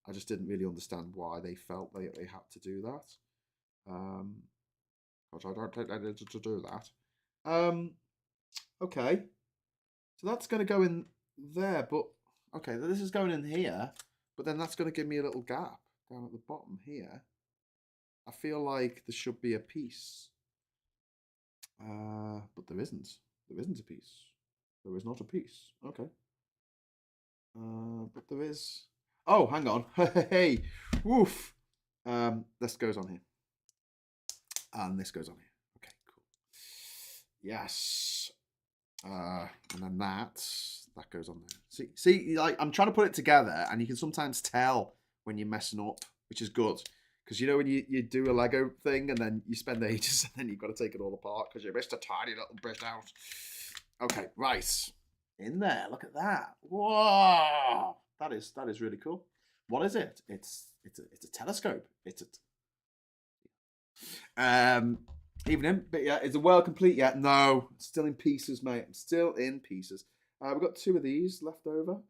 I just didn't really understand why they felt they had to do that. Which I don't think they needed to do that. Okay. So that's going to go in there, but... Okay, this is going in here, but then that's going to give me a little gap down at the bottom here. I feel like there should be a piece. But there isn't. There isn't a piece. There is not a piece. Okay. But there is... Oh, hang on. Hey, woof. This goes on here. And this goes on here. Okay, cool. Yes. And then that goes on there. See, like I'm trying to put it together, and you can sometimes tell when you're messing up, which is good. Because you know when you do a Lego thing and then you spend ages and then you've got to take it all apart because you missed a tiny little bit out. Okay, right. In there, look at that. Whoa! That is really cool. What is it? It's a telescope. It's a evening, but yeah, is the world complete yet? No, it's still in pieces, mate. I'm still in pieces. We've got 2 of these left over.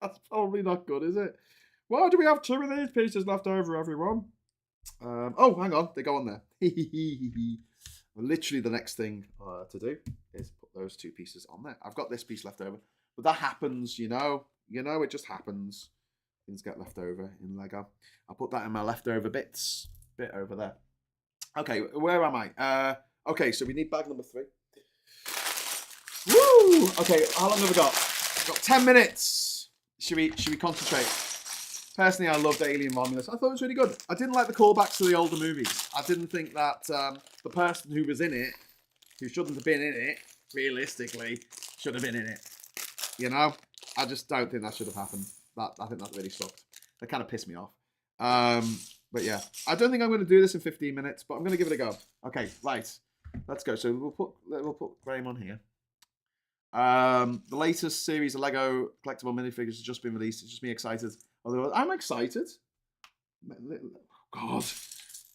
That's probably not good, is it? Why do we have 2 of these pieces left over, everyone? Oh, hang on, they go on there. Literally, the next thing to do is put those 2 pieces on there. I've got this piece left over, but that happens, you know. It just happens. Things get left over in Lego. I'll put that in my leftover bit over there. Okay, where am I? Okay, so we need bag number 3. Woo! Okay, how long have we got? We've got 10 minutes. Should we concentrate? Personally, I loved Alien Romulus. I thought it was really good. I didn't like the callbacks to the older movies. I didn't think that the person who was in it, who shouldn't have been in it, realistically, should have been in it. You know? I just don't think that should have happened. I think that really sucked. That kind of pissed me off. But yeah, I don't think I'm going to do this in 15 minutes, but I'm going to give it a go. Okay, right. Let's go. So we'll put Graham on here. The latest series of Lego collectible minifigures has just been released. It's just me excited. Although I'm excited.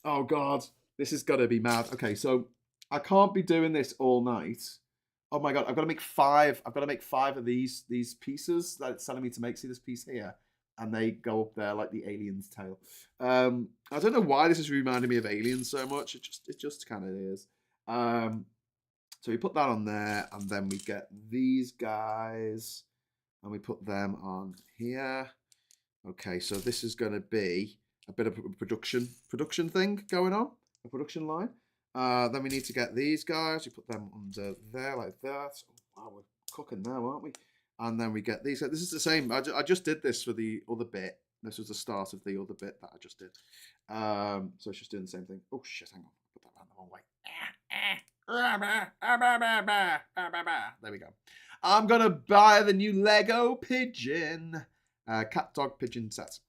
Oh God, this is gonna be mad. Okay, so I can't be doing this all night. Oh my God, I've got to make 5. I've got to make 5 of these pieces that it's telling me to make. See this piece here, and they go up there like the alien's tail. I don't know why this is reminding me of Aliens so much. It just kind of is. So we put that on there, and then we get these guys, and we put them on here. Okay, so this is going to be a bit of a production thing going on, a production line. Then we need to get these guys. We put them under there like that. Oh, wow, we're cooking now, aren't we? And then we get these. This is the same. I just did this for the other bit. This was the start of the other bit that I just did. So it's just doing the same thing. Oh shit! Hang on. Put that the wrong way. There we go. I'm gonna buy the new Lego pigeon. Cat, dog, pigeon set.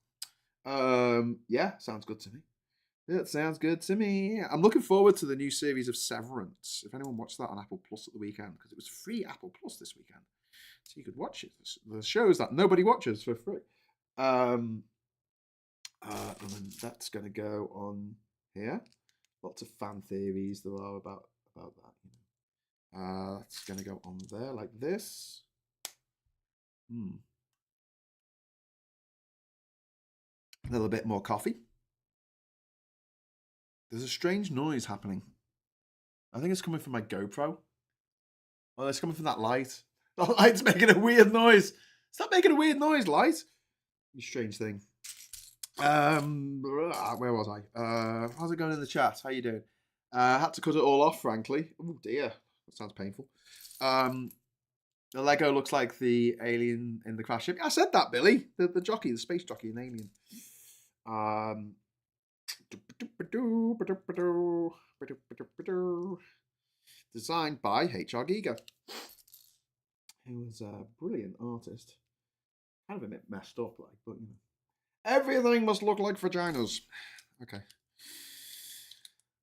Yeah, sounds good to me. It sounds good to me. I'm looking forward to the new series of Severance. If anyone watched that on Apple Plus at the weekend, because it was free Apple Plus this weekend, so you could watch it. The shows that nobody watches for free. And then that's going to go on here. Lots of fan theories there are about that. That's going to go on there like this. A little bit more coffee. There's a strange noise happening. I think it's coming from my GoPro. Oh, it's coming from that light. The light's making a weird noise. Stop making a weird noise, light. Strange thing. Where was I? How's it going in the chat? How you doing? Had to cut it all off, frankly. Oh dear, that sounds painful. The Lego looks like the alien in the crash ship. I said that, Billy. The jockey, the space jockey in Alien. Designed by H.R. Giger, who was a brilliant artist. Kind of a bit messed up, like, but you know. Everything must look like vaginas. Okay.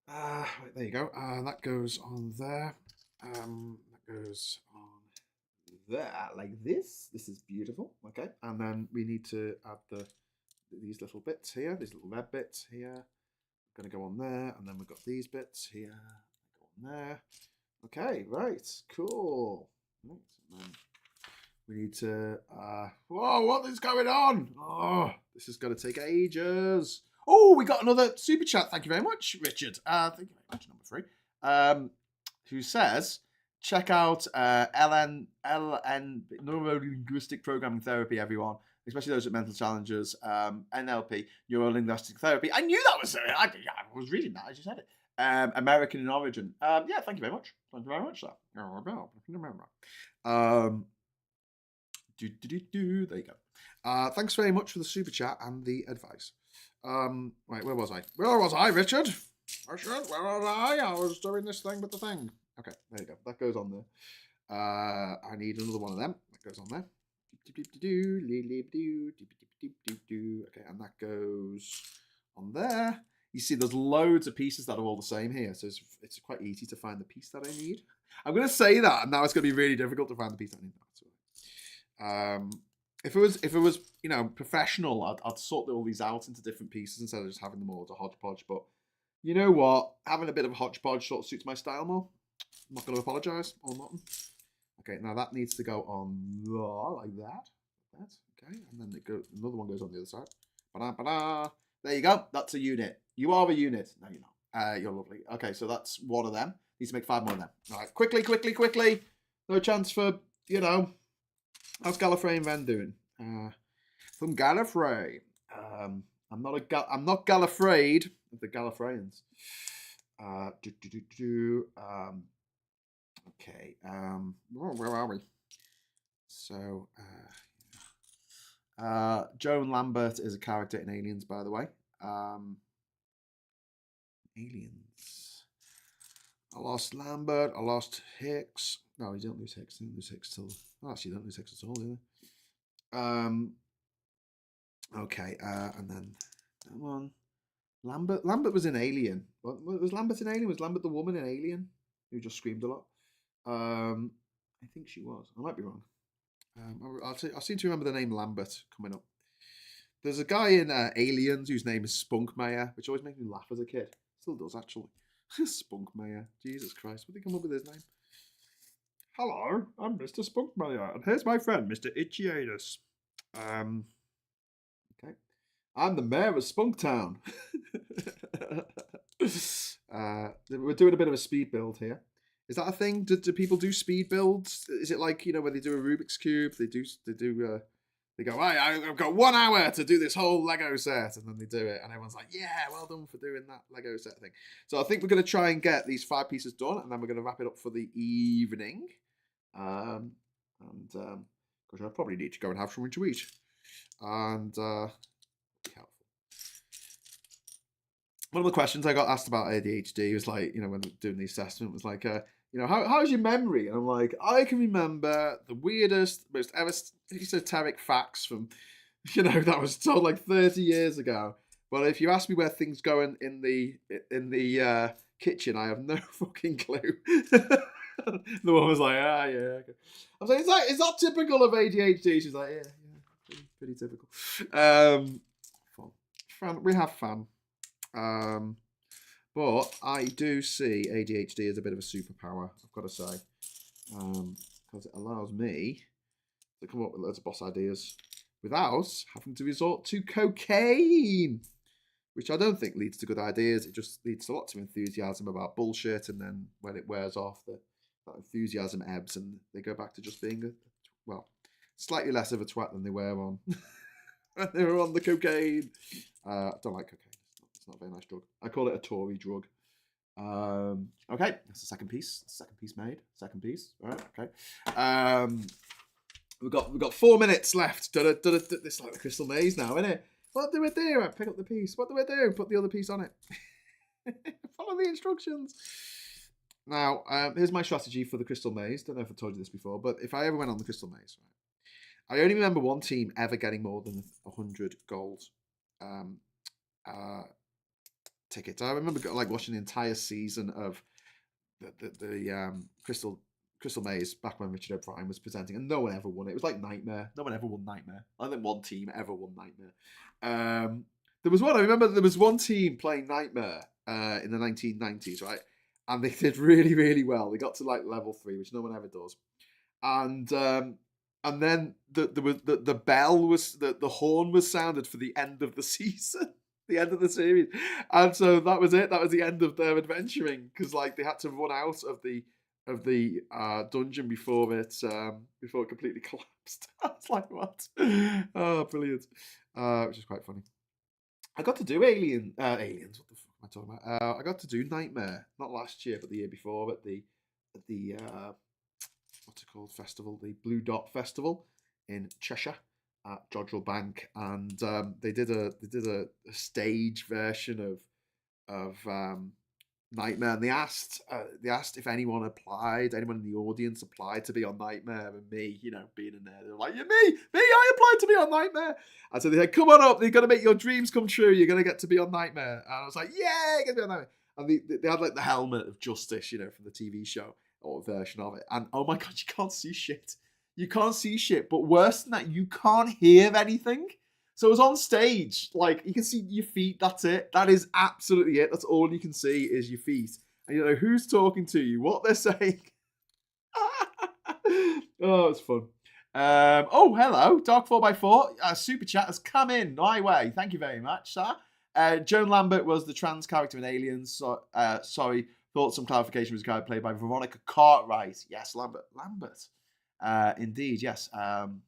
Right, there you go. That goes on there. That goes on there, like this. This is beautiful. Okay, and then we need to add these little bits here, these little red bits here. Going to go on there, and then we've got these bits here. Go on there. Okay, right, cool. Right, and then we need to. Whoa, what is going on? Oh, this is going to take ages. Oh, we got another super chat. Thank you very much, Richard. Thank you very much, number 3. Who says, check out LN Neuro-Linguistic Programming Therapy, everyone, especially those with mental challenges. NLP, Neuro-Linguistic Therapy. I knew that was it. I was reading that as you said it. American in origin. Yeah, thank you very much. Thank you very much, sir. There you go. Thanks very much for the super chat and the advice. Right, where was I? Where was I, Richard? Richard, where was I? I was doing this thing with the thing. Okay, there you go. That goes on there. I need another one of them. That goes on there. Okay, and that goes on there. You see, there's loads of pieces that are all the same here, so it's quite easy to find the piece that I need. I'm going to say that, and now it's going to be really difficult to find the piece that I need. If it was professional, I'd sort all these out into different pieces instead of just having them all as a hodgepodge. But you know what? Having a bit of a hodgepodge sort of suits my style more. I'm not going to apologise or nothing. Okay, now that needs to go on like that. Okay, and then another one goes on the other side. Ba-da-ba-da. There you go. That's a unit. You are a unit. No, you're not. You're lovely. Okay, so that's one of them. Needs to make 5 more of them. All right, quickly. No chance for, how's Gallifrey and Ven doing? From Gallifrey. I'm not Gallifreyed of the Gallifreyans. Okay. Where are we? So, Joan Lambert is a character in Aliens, by the way. Aliens. I lost Lambert. I lost Hicks. No, you don't lose Hicks. You don't lose Hicks till. Oh, actually, you don't lose Hicks at all, do you? Okay. And then that one. Lambert was in Alien. Was Lambert in Alien? Was Lambert the woman in Alien who just screamed a lot? I think she was. I might be wrong. I seem to remember the name Lambert coming up. There's a guy in Aliens whose name is Spunkmeyer, which always makes me laugh as a kid. Still does, actually. Spunkmeyer. Jesus Christ. What did he come up with his name? Hello, I'm Mr. Spunkmeyer, and here's my friend, Mr. Itchianus. Okay. I'm the mayor of Spunktown. We're doing a bit of a speed build here. Is that a thing? Do people do speed builds? Is it like, when they do a Rubik's Cube, they go, hey, I've got 1 hour to do this whole Lego set, and then they do it, and everyone's like, yeah, well done for doing that Lego set thing. So I think we're going to try and get these 5 pieces done, and then we're going to wrap it up for the evening. Because I probably need to go and have something to eat. And be helpful. One of the questions I got asked about ADHD was like, when doing the assessment was like, how's your memory? And I'm like, I can remember the weirdest, most esoteric facts from, that was told like 30 years ago. But if you ask me where things go in the kitchen, I have no fucking clue. The one was like, yeah. Okay. I was like, is that typical of ADHD? She's like, yeah, pretty typical. Fun. We have fun. But I do see ADHD as a bit of a superpower, I've got to say, because it allows me to come up with loads of boss ideas without having to resort to cocaine, which I don't think leads to good ideas. It just leads to lots of enthusiasm about bullshit, and then when it wears off, that enthusiasm ebbs, and they go back to just being slightly less of a twat than they were on when they were on the cocaine. I don't like cocaine. It's not a very nice drug. I call it a Tory drug. Okay, that's the second piece. Second piece made. Second piece. All right. Okay. We've got 4 minutes left. This is like the Crystal Maze now, isn't it? What do we do? I pick up the piece. What do I do? Put the other piece on it. Follow the instructions. Now, here's my strategy for the Crystal Maze. Don't know if I told you this before, but if I ever went on the Crystal Maze, right, I only remember one team ever getting more than 100 gold tickets. I remember watching the entire season of the Crystal Maze back when Richard O'Brien was presenting, and no one ever won it. It was like Nightmare. No one ever won Nightmare. I don't think one team ever won Nightmare. I remember there was one team playing Nightmare in the 1990s, right? And they did really, really well. They got to like level 3, which no one ever does. And then the bell was the horn was sounded for the end of the season, the end of the series, and so that was it. That was the end of their adventuring, because like they had to run out of the dungeon before it completely collapsed. I was like, what? Oh, brilliant! Which is quite funny. I got to do aliens. What the fuck am I talking about? I got to do Nightmare, not last year, but the year before, at the what's it called, festival, the Blue Dot Festival in Cheshire at Jodrell Bank, and they did a stage version of Nightmare, and they asked if anyone in the audience applied to be on Nightmare, and me, being in there, they're like, yeah, me, I applied to be on Nightmare. And so they said, come on up, you're gonna make your dreams come true. You're gonna get to be on Nightmare. And I was like, yeah, get to be on Nightmare. And they had like the helmet of Justice, from the TV show or version of it. And oh my god, you can't see shit. You can't see shit. But worse than that, you can't hear anything. So it was on stage, like you can see your feet. That's it. That is absolutely it. That's all you can see is your feet, and you know who's talking to you, what they're saying. Oh, it's fun. Oh, hello, Dark 4x4. Super chat has come in my way. Thank you very much, sir. Joan Lambert was the trans character in Aliens. So, sorry, thought some clarification was played by Veronica Cartwright. Yes, Lambert. Indeed, yes. And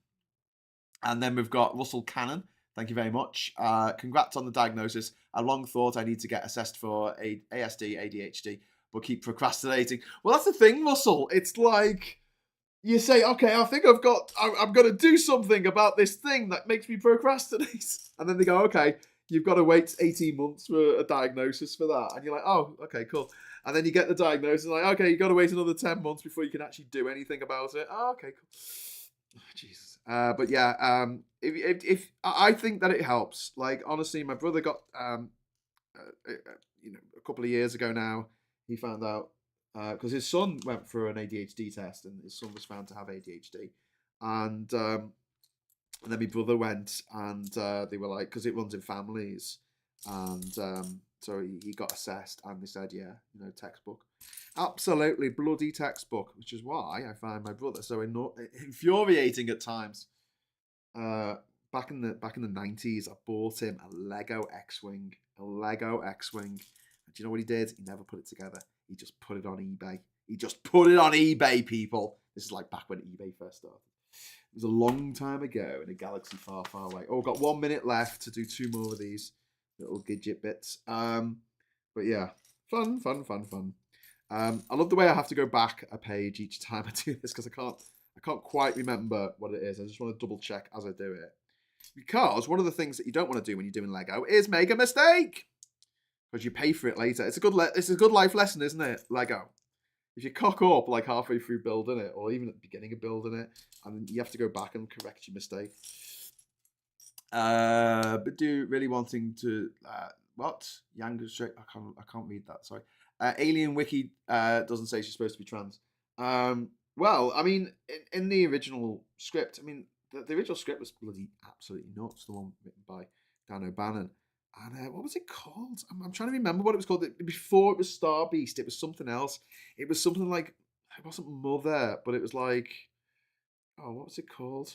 then we've got Russell Cannon. Thank you very much. Congrats on the diagnosis. I long thought I need to get assessed for ASD, ADHD, but keep procrastinating. Well, that's the thing, Russell. It's like you say, okay, I think I'm going to do something about this thing that makes me procrastinate. And then they go, okay, you've got to wait 18 months for a diagnosis for that. And you're like, oh, okay, cool. And then you get the diagnosis, like, okay, you've got to wait another 10 months before you can actually do anything about it. Oh, okay, cool. Oh, Jesus. But yeah, if I think that it helps. Like honestly, my brother got a couple of years ago now. He found out because his son went for an ADHD test, and his son was found to have ADHD, and then my brother went, and they were like, because it runs in families, and so he got assessed, and they said, yeah, textbook. Absolutely bloody textbook, which is why I find my brother so infuriating at times. Back in the 90s, I bought him a Lego X-Wing. Do you know what he did? He never put it together. He just put it on eBay. People. This is like back when eBay first started. It was a long time ago in a galaxy far, far away. Oh, got 1 minute left to do 2 more of these little gadget bits. But yeah, fun. I love the way I have to go back a page each time I do this because I can't quite remember what it is. I just want to double check as I do it. Because one of the things that you don't want to do when you're doing Lego is make a mistake. Because you pay for it later. It's a good life lesson, isn't it, Lego? If you cock up like halfway through building it, or even at the beginning of building it, and you have to go back and correct your mistake. But do really wanting to what? Yang straight. I can't read that. Sorry. Alien Wiki doesn't say she's supposed to be trans. Well, I mean, in the original script, I mean, the original script was bloody absolutely nuts. The one written by Dan O'Bannon. And what was it called? I'm trying to remember what it was called. Before it was Star Beast, it was something else. It was something like, it wasn't Mother, but it was like, oh, what was it called?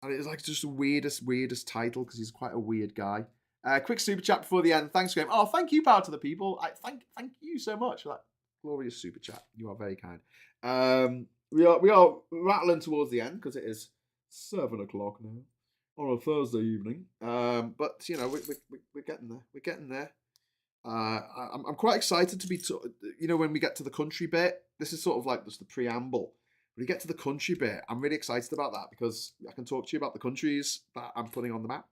And it was like just the weirdest title because he's quite a weird guy. Quick super chat before the end. Thanks, Graham. Oh, thank you, power to the people. Thank you so much for that glorious super chat. You are very kind. We are rattling towards the end because it is 7 o'clock now on a Thursday evening. But you know we're getting there. We're getting there. I'm quite excited to be. When we get to the country bit, this is sort of like just the preamble. When you get to the country bit, I'm really excited about that because I can talk to you about the countries that I'm putting on the map.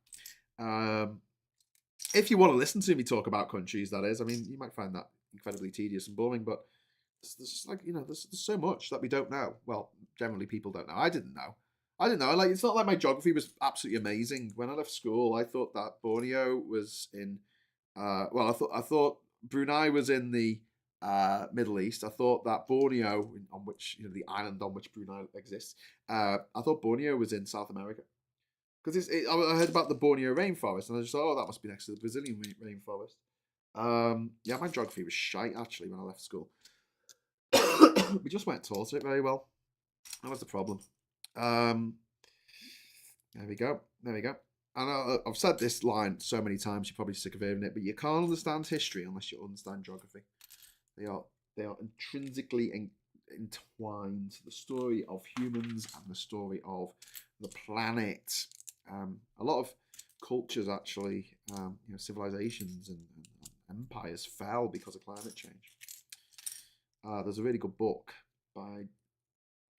If you want to listen to me talk about countries, that is, I mean, you might find that incredibly tedious and boring, but there's like, there's so much that we don't know. Well, generally people don't know. I didn't know. Like, it's not like my geography was absolutely amazing. When I left school, I thought that Borneo was in, I thought Brunei was in the Middle East. I thought that Borneo, on which, the island on which Brunei exists, I thought Borneo was in South America. Because I heard about the Borneo rainforest, and I just thought, oh, that must be next to the Brazilian rainforest. Yeah, my geography was shite, actually, when I left school. We just weren't taught it very well. That was the problem. There we go. And I've said this line so many times, you're probably sick of hearing it, but you can't understand history unless you understand geography. They are intrinsically entwined. The story of humans and the story of the planet. A lot of cultures actually, civilizations and empires fell because of climate change. There's a really good book by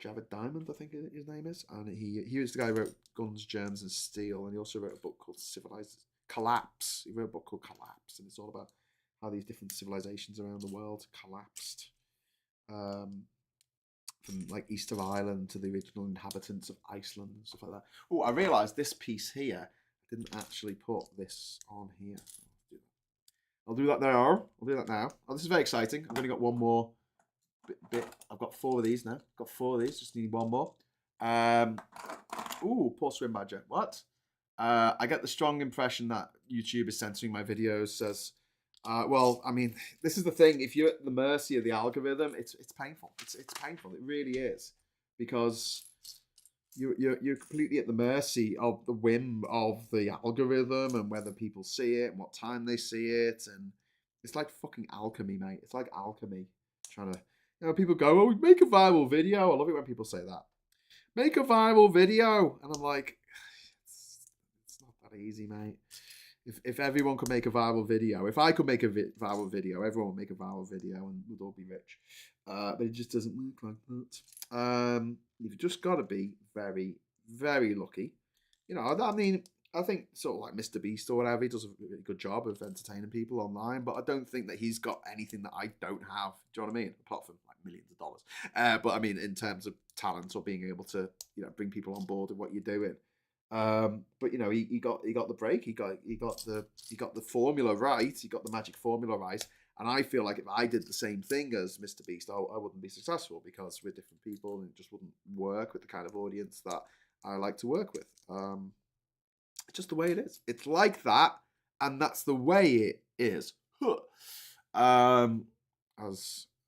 Javid Diamond, I think his name is, and he was the guy who wrote Guns, Germs, and Steel, and he also wrote a book called Civilized Collapse. He wrote a book called Collapse, and it's all about how these different civilizations around the world collapsed. From like Easter Island to the original inhabitants of Iceland and stuff like that. Oh, I realised this piece here, I didn't actually put this on here. I'll do that now. I'll do that now. Oh, this is very exciting. I've only got one more bit. I've got 4 of these now. Got 4 of these. Just need one more. Ooh, poor swim badger. What? I get the strong impression that YouTube is censoring my videos. Says, well, I mean, this is the thing. If you're at the mercy of the algorithm, it's painful. It's painful. It really is, because you're completely at the mercy of the whim of the algorithm and whether people see it and what time they see it. And it's like fucking alchemy, mate. It's like alchemy. Trying to, people go, oh, make a viral video. I love it when people say that. Make a viral video. And I'm like, it's not that easy, mate. If everyone could make a viral video, if I could make a viral video, everyone would make a viral video and we'd all be rich. But it just doesn't work like that. You've just got to be very, very lucky. I mean, I think sort of like Mr. Beast or whatever, he does a really good job of entertaining people online, but I don't think that he's got anything that I don't have. Do you know what I mean? Apart from like millions of dollars. But I mean, in terms of talent or being able to, bring people on board with what you're doing. But he got the break. He got the formula right. He got the magic formula right. And I feel like if I did the same thing as Mr. Beast, I wouldn't be successful, because we're different people and it just wouldn't work with the kind of audience that I like to work with. It's just the way it is. It's like that, and that's the way it is. As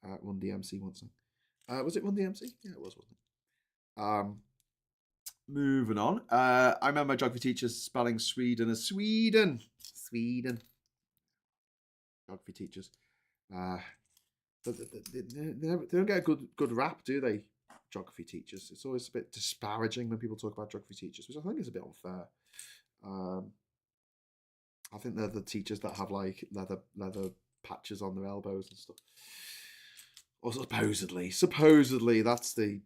Run DMC once said. Was it Run DMC? Yeah, it was, wasn't it? Moving on. I remember my geography teachers spelling Sweden as Sweden. Sweden. Geography teachers. But they don't get a good rap, do they? Geography teachers. It's always a bit disparaging when people talk about geography teachers, which I think is a bit unfair. I think they're the teachers that have like leather patches on their elbows and stuff. Or supposedly that's the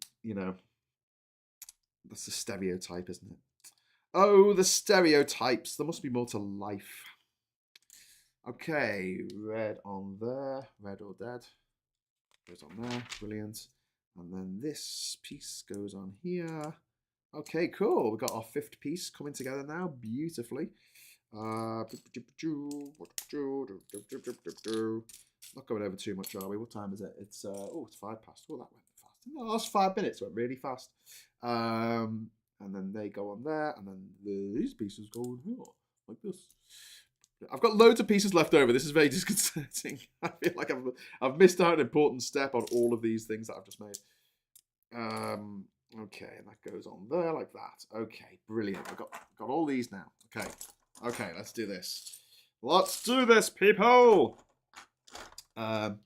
that's the stereotype, isn't it? Oh, the stereotypes. There must be more to life. Okay, red on there. Red or dead. Goes on there. Brilliant. And then this piece goes on here. Okay, cool. We've got our 5th piece coming together now beautifully. Not going over too much, are we? What time is it? It's 5 past. Oh, that went fast. The last 5 minutes went really fast. And then they go on there, and then these pieces go on here, like this. I've got loads of pieces left over. This is very disconcerting. I feel like I've missed out an important step on all of these things that I've just made. Okay, and that goes on there like that. Okay, brilliant. I've got all these now. Okay, let's do this. Let's do this, people. We're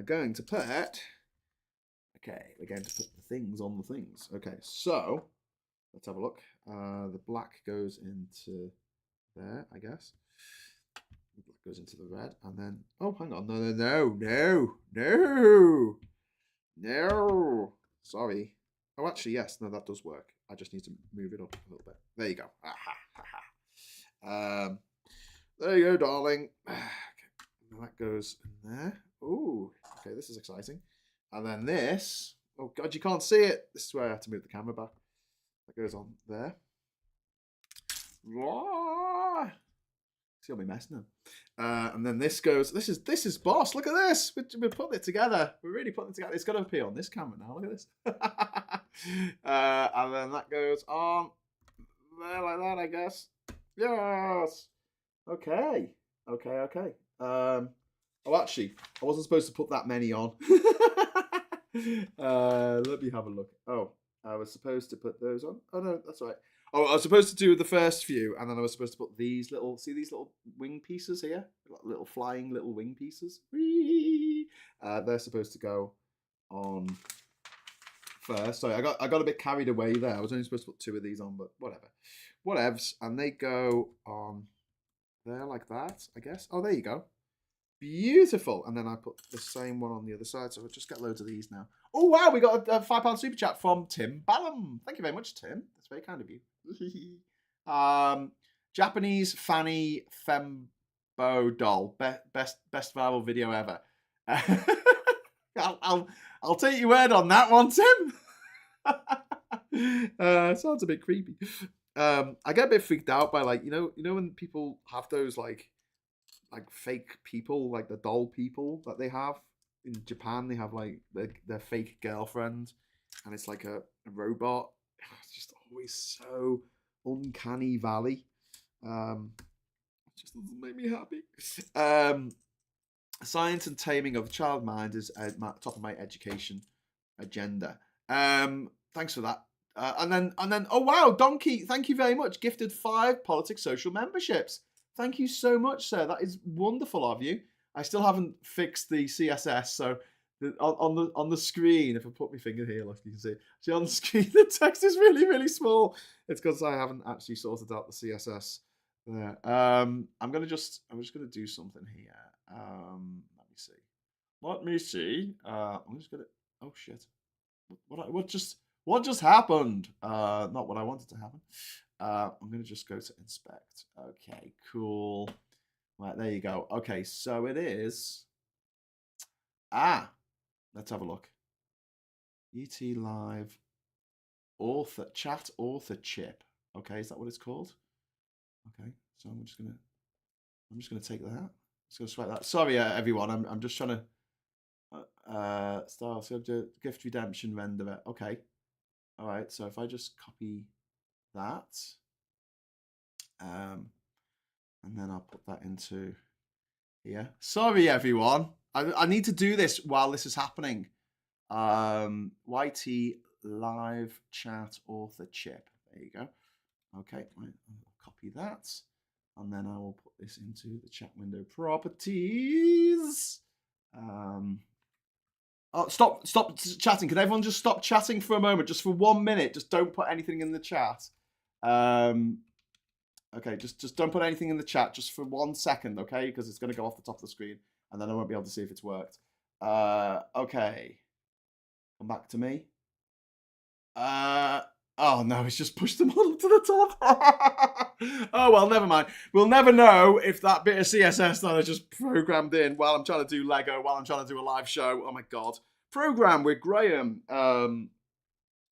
going to put the things on the things. Okay, so let's have a look. The black goes into there, I guess. The black goes into the red, and then hang on, no. Sorry. Oh, actually, yes. No, that does work. I just need to move it up a little bit. There you go. There you go, darling. Okay. And that goes in there. Ooh. Okay, this is exciting. And then this. Oh, God, you can't see it. This is where I have to move the camera back. That goes on there. See all my mess now. And then this goes. This is boss. Look at this. We're putting it together. We're really putting it together. It's got to appear on this camera now. Look at this. And then that goes on there like that, I guess. Yes. Okay. Oh, actually, I wasn't supposed to put that many on. Let me have a look. Oh, I was supposed to put those on. Oh no, that's all right. Oh, I was supposed to do the first few, and then I was supposed to put these little, see these little wing pieces here? Little flying little wing pieces. Whee! They're supposed to go on first. Sorry, I got a bit carried away there. I was only supposed to put 2 of these on, but whatever. Whatevs. And they go on there like that, I guess. Oh, there you go. Beautiful. And then I put the same one on the other side, so we'll just get loads of these now. Oh, wow, we got a £5 super chat from Tim Ballum. Thank you very much, Tim. That's very kind of you. Japanese Fanny Fem Bo doll. Best viral video ever. I'll take your word on that one, Tim. Sounds a bit creepy. I get a bit freaked out by like, you know when people have those like fake people, like the doll people that they have in Japan. They have like their fake girlfriend, and it's like a robot. It's just always so uncanny valley. It just doesn't make me happy. Science and taming of the child mind is at top of my education agenda. Thanks for that. And then, oh wow, Donkey, thank you very much. Gifted 5 politics social memberships. Thank you so much, sir. That is wonderful of you. I still haven't fixed the CSS, so on the screen, if I put my finger here, like you can see on the screen, the text is really, really small. It's because I haven't actually sorted out the CSS there. I'm just gonna do something here. Let me see. I'm just gonna. Oh shit! What just happened? Not what I wanted to happen. I'm gonna just go to inspect. Okay, cool. Right, there you go. Okay, so it is. Let's have a look. ET Live chat author chip. Okay, is that what it's called? Okay, so I'm just gonna take that. Just gonna swipe that. Sorry, everyone. I'm just trying to star subject gift redemption renderer. Okay. All right. So if I just copy that, and then I'll put that into here. Sorry, everyone. I need to do this while this is happening. YT live chat author chip. There you go. Okay. Right. I'll copy that. And then I will put this into the chat window properties. Oh, stop chatting. Can everyone just stop chatting for a moment? Just for 1 minute. Just don't put anything in the chat. Okay, just don't put anything in the chat just for 1 second, okay? Because it's going to go off the top of the screen. And then I won't be able to see if it's worked. Okay. Come back to me. Oh no, it's just pushed the model to the top. Oh well, never mind. We'll never know if that bit of CSS that I just programmed in while I'm trying to do Lego, while I'm trying to do a live show. Oh my god. Program with Graham.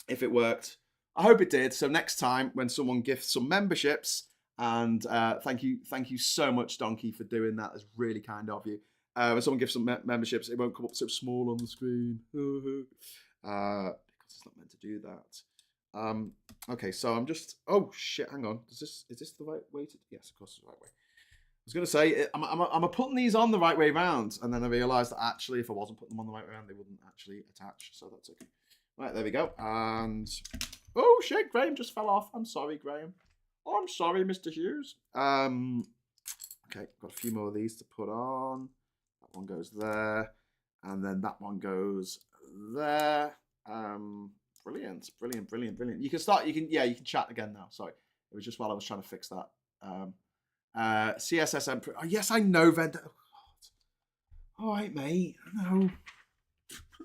If it worked. I hope it did. So next time when someone gifts some memberships, and thank you so much, Donkey, for doing that. That's really kind of you. When someone gives some memberships, it won't come up so small on the screen. Because it's not meant to do that. Okay, so I'm just. Oh shit! Hang on. Is this the right way to? Yes, of course, it's the right way. I was going to say I'm putting these on the right way round, and then I realised that actually, if I wasn't putting them on the right way round, they wouldn't actually attach. So that's okay. Right, there we go. And oh shit, Graham just fell off. I'm sorry, Graham. Oh, I'm sorry, Mr. Hughes. Okay, got a few more of these to put on. That one goes there, and then that one goes there. Brilliant. You can start. You can chat again now. Sorry, it was just while I was trying to fix that. CSS. Oh, yes, I know, vendor. Oh, God. All right, mate. I know.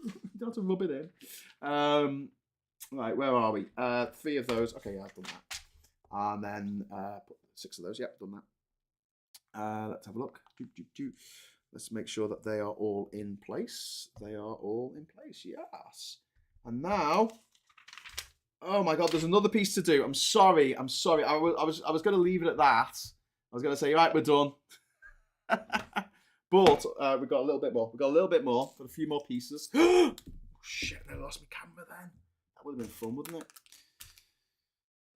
You don't have to rub it in. Right, where are we? 3 of those. Okay, yeah, I've done that. And then put 6 of those. Yep, done that. Let's have a look. Let's make sure that they are all in place. They are all in place. Yes. And now, oh my god, there's another piece to do. I'm sorry. I was going to leave it at that. I was going to say, right, we're done. But we've got a little bit more. Got a few more pieces. Oh shit! I lost my camera then. That would have been fun, wouldn't it?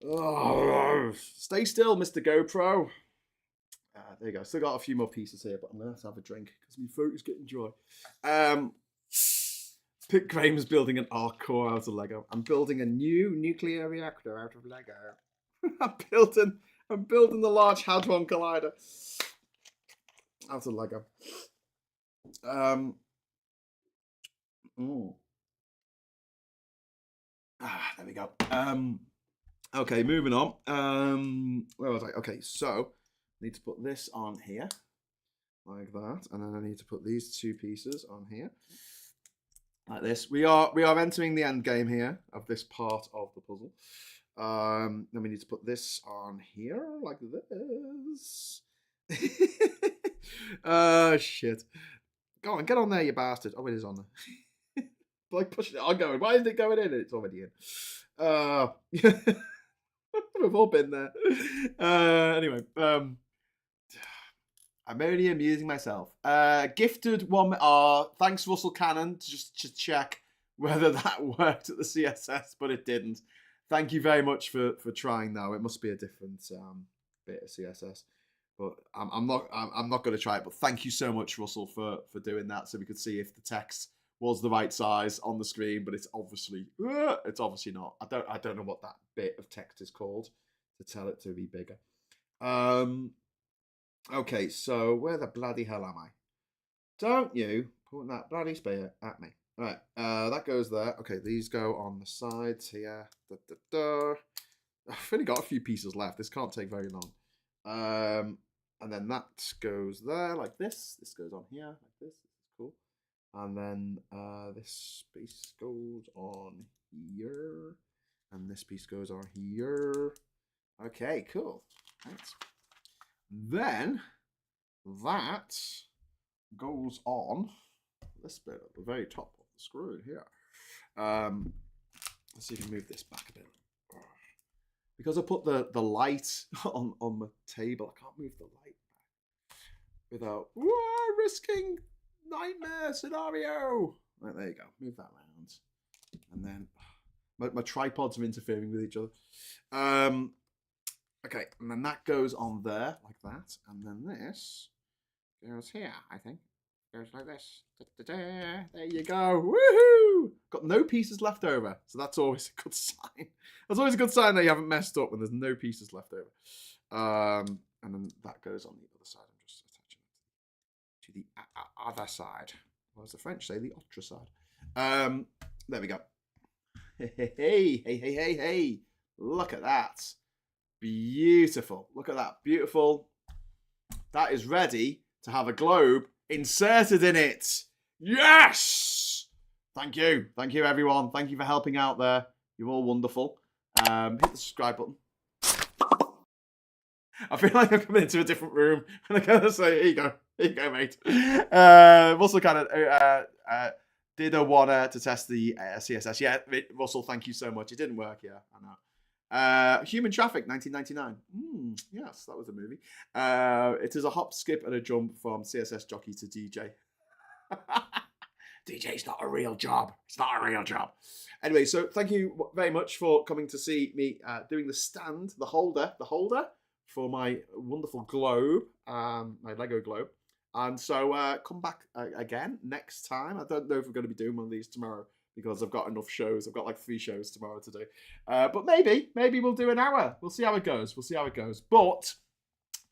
Oh, stay still, Mr. GoPro. There you go. Still got a few more pieces here, but I'm gonna have to have a drink because my throat is getting dry. Graham's building an arc core out of Lego. I'm building a new nuclear reactor out of Lego. I'm building the Large Hadron Collider out of Lego. There we go. Okay, moving on. Where was I? Okay, so I need to put this on here, like that, and then I need to put these 2 pieces on here, like this. We are entering the end game here of this part of the puzzle. Then we need to put this on here, like this. Oh, shit. Go on, get on there, you bastard. Oh, it is on there. Like pushing it on going. Why isn't it going in? It's already in. We've all been there. Anyway, I'm only amusing myself. Gifted one. Thanks, Russell Cannon, just to check whether that worked at the CSS, but it didn't. Thank you very much for trying. Now it must be a different bit of CSS, but I'm not going to try it. But thank you so much, Russell, for doing that, so we could see if the text was the right size on the screen. But it's obviously not. I don't know what that bit of text is called to tell it to be bigger. Okay, so where the bloody hell am I? Don't you point that bloody spear at me. All right, that goes there. Okay, these go on the sides here. I've only got a few pieces left. This can't take very long. And then that goes there like this. This goes on here like this. Cool. And then this piece goes on here. And this piece goes on here. Okay, cool. Thanks. Then that goes on this bit at the very top of the screw here. Let's see if we can move this back a bit. Because I put the light on the table, I can't move the light back without risking nightmare scenario. Right, there you go. Move that around. And then my tripods are interfering with each other. Okay, and then that goes on there, like that. And then this goes here, I think. Goes like this. There you go. Woohoo! Got no pieces left over. So that's always a good sign. That's always a good sign that you haven't messed up when there's no pieces left over. And then that goes on the other side. I'm just attaching it to the other side. What does the French say? The autre side. There we go. Hey. Look at that. Beautiful. Look at that. Beautiful. That is ready to have a globe inserted in it. Yes! Thank you. Thank you, everyone. Thank you for helping out there. You're all wonderful. Hit the subscribe button. I feel like I'm coming into a different room and I'm going to say, here you go, mate. Russell kind of did a wanna to test the CSS. Yeah, Russell, thank you so much. It didn't work, yeah, I know. Human Traffic, 1999. Yes, that was a movie. It is a hop, skip, and a jump from CSS jockey to DJ. DJ's not a real job. It's not a real job. Anyway, so thank you very much for coming to see me doing the stand, the holder for my wonderful globe, my Lego globe. And so come back again next time. I don't know if we're going to be doing one of these tomorrow, because I've got enough shows. I've got like 3 shows tomorrow to do. But maybe we'll do an hour. We'll see how it goes. But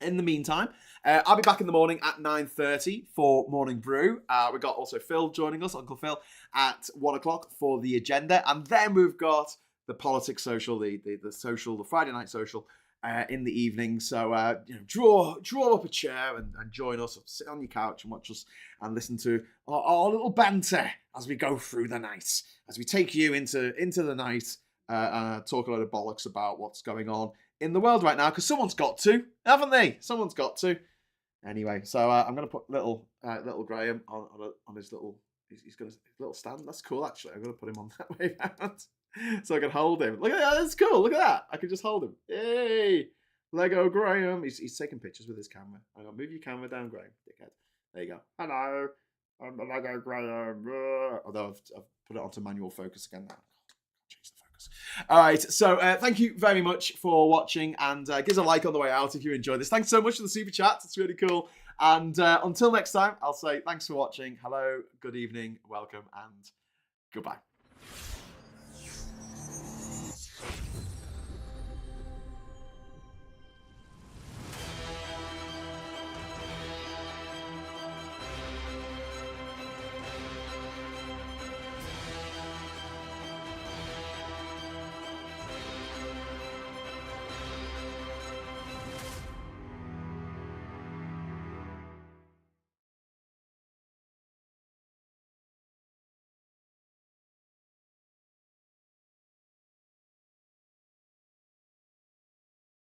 in the meantime, I'll be back in the morning at 9:30 for Morning Brew. We've got also Phil joining us, Uncle Phil, at 1 o'clock for the agenda. And then we've got the politics social, the Friday night social in the evening. So draw up a chair and join us, sit on your couch and watch us and listen to our little banter as we go through the night, as we take you into the night and talk a lot of bollocks about what's going on in the world right now, because someone's got to, haven't they? Someone's got to. Anyway, so I'm going to put little Graham on his little. He's got his little stand. That's cool, actually. I'm going to put him on that way around so I can hold him. Look at that. That's cool. Look at that. I can just hold him. Hey, Lego Graham. He's taking pictures with his camera. I'm going to move your camera down, Graham. Dickhead. There you go. Hello. I'm the Lego Graham. Although I've put it onto manual focus again now. Change the focus. All right. So thank you very much for watching, and give us a like on the way out if you enjoyed this. Thanks so much for the super chats. It's really cool. And until next time, I'll say thanks for watching. Hello, good evening, welcome, and goodbye.